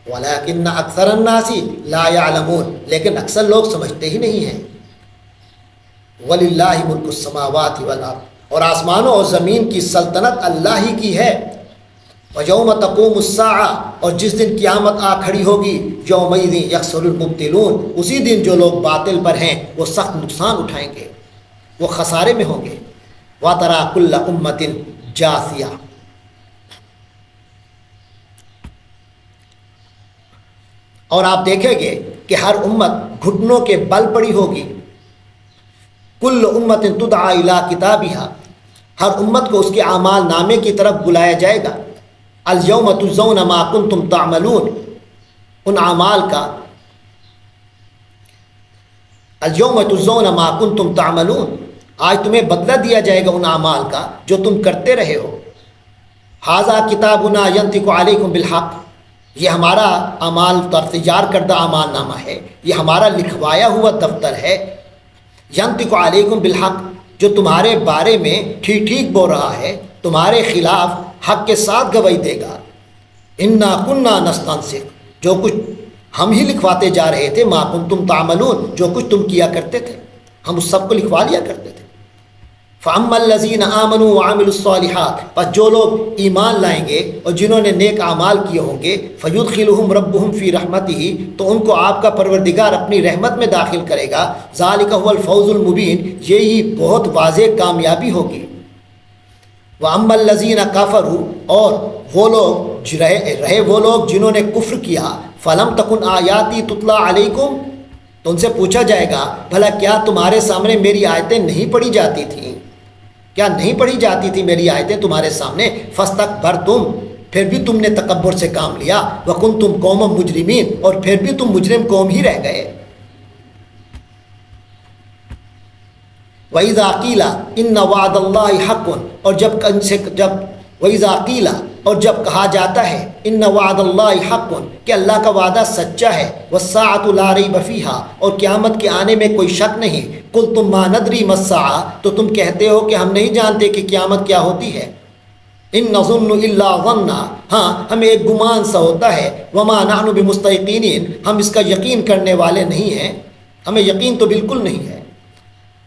وَلَٰكِنَّ أَكْثَرَ النَّاسِ لَا يَعْلَمُونَ، لیکن اکثر لوگ سمجھتے ہی نہیں ہیں. وَلِلَّهِ مُلْكُ السَّمَاوَاتِ وَالْأَرْضِ، اور آسمانوں اور زمین کی سلطنت اللہ ہی کی ہے. وَيَوْمَ تَقُومُ السَّاعَةُ، اور جس دن قیامت آ کھڑی ہوگی، يَوْمَئِذٍ يَخْسَرُ الْمُبْطِلُونَ، اسی دن جو لوگ باطل پر ہیں وہ سخت نقصان اٹھائیں گے، وہ خسارے میں ہوں گے. وَتَرَىٰ كُلَّ أُمَّةٍ جَاثِيَةً، اور آپ دیکھیں گے کہ ہر امت گھٹنوں کے بل پڑی ہوگی. کل امت تدعی الی کتابہا، ہر امت کو اس کے اعمال نامے کی طرف بلایا جائے گا. الیوم تجزون ما کنتم تعملون، ان اعمال کا الیوم تجزون ما کنتم تعملون، آج تمہیں بدلہ دیا جائے گا ان اعمال کا جو تم کرتے رہے ہو. ھذا کتابنا ینطق علیکم بالحق، یہ ہمارا اعمال تیار کردہ اعمال نامہ ہے، یہ ہمارا لکھوایا ہوا دفتر ہے. ینطق علیکم بالحق، جو تمہارے بارے میں ٹھیک بول رہا ہے، تمہارے خلاف حق کے ساتھ گواہی دے گا. انا کنا نستنسخ، جو کچھ ہم ہی لکھواتے جا رہے تھے. ما کنتم تعملون، جو کچھ تم کیا کرتے تھے ہم اس سب کو لکھوا لیا کرتے تھے. فَأَمَّا الَّذِينَ آمَنُوا وَعَمِلُوا الصَّالِحَاتِ، پس جو لوگ ایمان لائیں گے اور جنہوں نے نیک اعمال کیے ہوں گے. فَيُدْخِلُهُمْ رَبُّهُمْ فِي رَحْمَتِهِ، تو ان کو آپ کا پروردگار اپنی رحمت میں داخل کرے گا. ذَلِكَ هُوَ الْفَوْزُ الْمُبِينُ، یہی بہت واضح کامیابی ہوگی. وَأَمَّا الَّذِينَ كَفَرُوا، اور وہ لوگ رہے وہ لوگ جنہوں نے کفر کیا. فَلَمْ تَكُنْ آيَاتِي تُتْلَىٰ عَلَيْكُمْ، تو ان سے پوچھا جائے گا بھلا کیا تمہارے سامنے میری آیتیں نہیں پڑھی جاتی تھیں، کیا نہیں پڑھی جاتی تھی میری آیتیں تمہارے سامنے. فَاسْتَكْبَرْتُمْ، پھر بھی تم نے تکبر سے کام لیا. وَكُنْتُمْ قَوْمًا مُجْرِمِينَ، اور پھر بھی تم مجرم قوم ہی رہ گئے. وَإِذَا قِيلَ إِنَّ وَعْدَ اللَّهِ حَقٌّ، اور وَإِذَا قِيلَ، اور جب کہا جاتا ہے إِنَّ وَعْدَ اللَّهِ حَقٌّ، کہ اللہ کا وعدہ سچا ہے. وَالسَّاعَةُ لَا رَيْبَ فِيهَا، اور قیامت کے آنے میں کوئی شک نہیں. قُلْتُم مَّا نَدْرِي مَا السَّاعَةُ، تو تم کہتے ہو کہ ہم نہیں جانتے کہ قیامت کیا ہوتی ہے. إِن نَظُنُّ إِلَّا ظَنًّا، ہاں ہمیں ایک گمان سا ہوتا ہے. وَمَا نَحْنُ بِمُسْتَيْقِنِينَ، ہم اس کا یقین کرنے والے نہیں ہیں، ہمیں یقین تو بالکل نہیں ہے.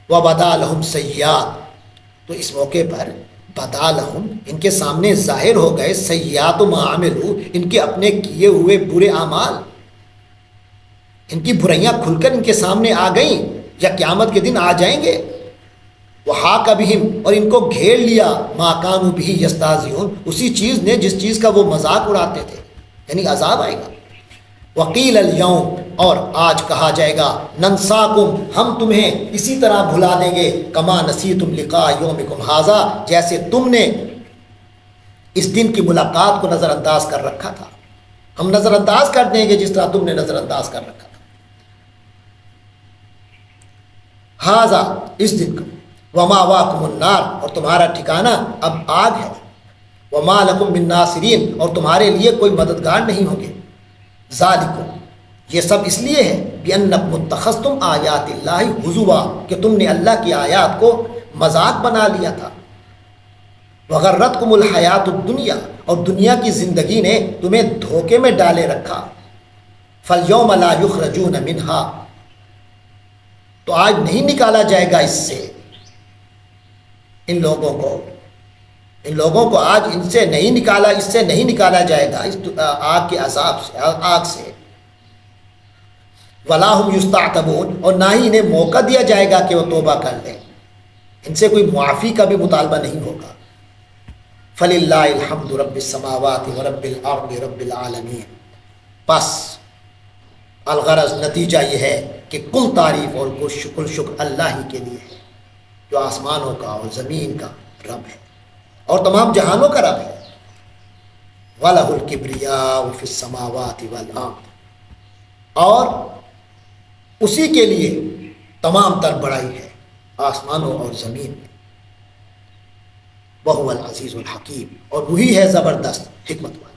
وَبَدَا لَهُمْ سَيِّئَاتُ، تو اس موقع پر بدا لہم، ان کے سامنے ظاہر ہو گئے سیئات ما عملوا، ان کے اپنے کیے ہوئے برے اعمال، ان کی برائیاں کھل کر ان کے سامنے آ گئیں یا قیامت کے دن آ جائیں گے. وحاق بہم، اور ان کو گھیر لیا ما کانوا بہ یستہزئون، اسی چیز نے جس چیز کا وہ مذاق اڑاتے تھے، یعنی عذاب آئے گا. وقیل الیوم، اور آج کہا جائے گا ننساکم، ہم تمہیں اسی طرح بھلا دیں گے. کما نسیتم لقاء یومکم ھذا، جیسے تم نے اس دن کی ملاقات کو نظر انداز کر رکھا تھا، ہم نظر انداز کر دیں گے جس طرح تم نے نظر انداز کر رکھا تھا. حاضہ اس دن کو، وماواکم النار اور تمہارا ٹھکانہ اب آگ ہے، وما لکم من ناصرین اور تمہارے لیے کوئی مددگار نہیں ہوں گے، ذالکم یہ سب اس لیے ہے بِأَنَّکُمُ اتَّخَذْتُمْ آیات اللہ ہزوا کہ تم نے اللہ کی آیات کو مذاق بنا لیا تھا، وغرتکم الحیات الدنیا اور دنیا کی زندگی نے تمہیں دھوکے میں ڈالے رکھا، فَالْيَوْمَ لَا يُخْرَجُونَ مِنْهَا تو آج نہیں نکالا جائے گا اس سے ان لوگوں کو آج ان سے نہیں نکالا، اس سے نہیں نکالا جائے گا، اس آگ کے عذاب سے، آگ سے، وَلَا هُمْ يُسْتَعْتَبُونَ اور نہ ہی انہیں موقع دیا جائے گا کہ وہ توبہ کر لیں، ان سے کوئی معافی کا بھی مطالبہ نہیں ہوگا۔ فَلِلَّهِ الْحَمْدُ رَبِّ السَّمَاوَاتِ وَرَبِّ الْأَرْضِ رَبِّ الْعَالَمِينَ بس الغرض نتیجہ یہ ہے کہ کل تعریف اور کل شکر اللہ ہی کے لیے ہے جو آسمانوں کا اور زمین کا رب ہے اور تمام جہانوں کا رب ہے۔ وَلَهُ الْكِبْرِيَاءُ فِي السَّمَاوَاتِ وَالْأَرْضِ اور اسی کے لیے تمام تر بڑائی ہے آسمانوں اور زمین میں، وَهُوَ الْعَزِيزُ الْحَكِيمُ اور وہی ہے زبردست حکمت والا۔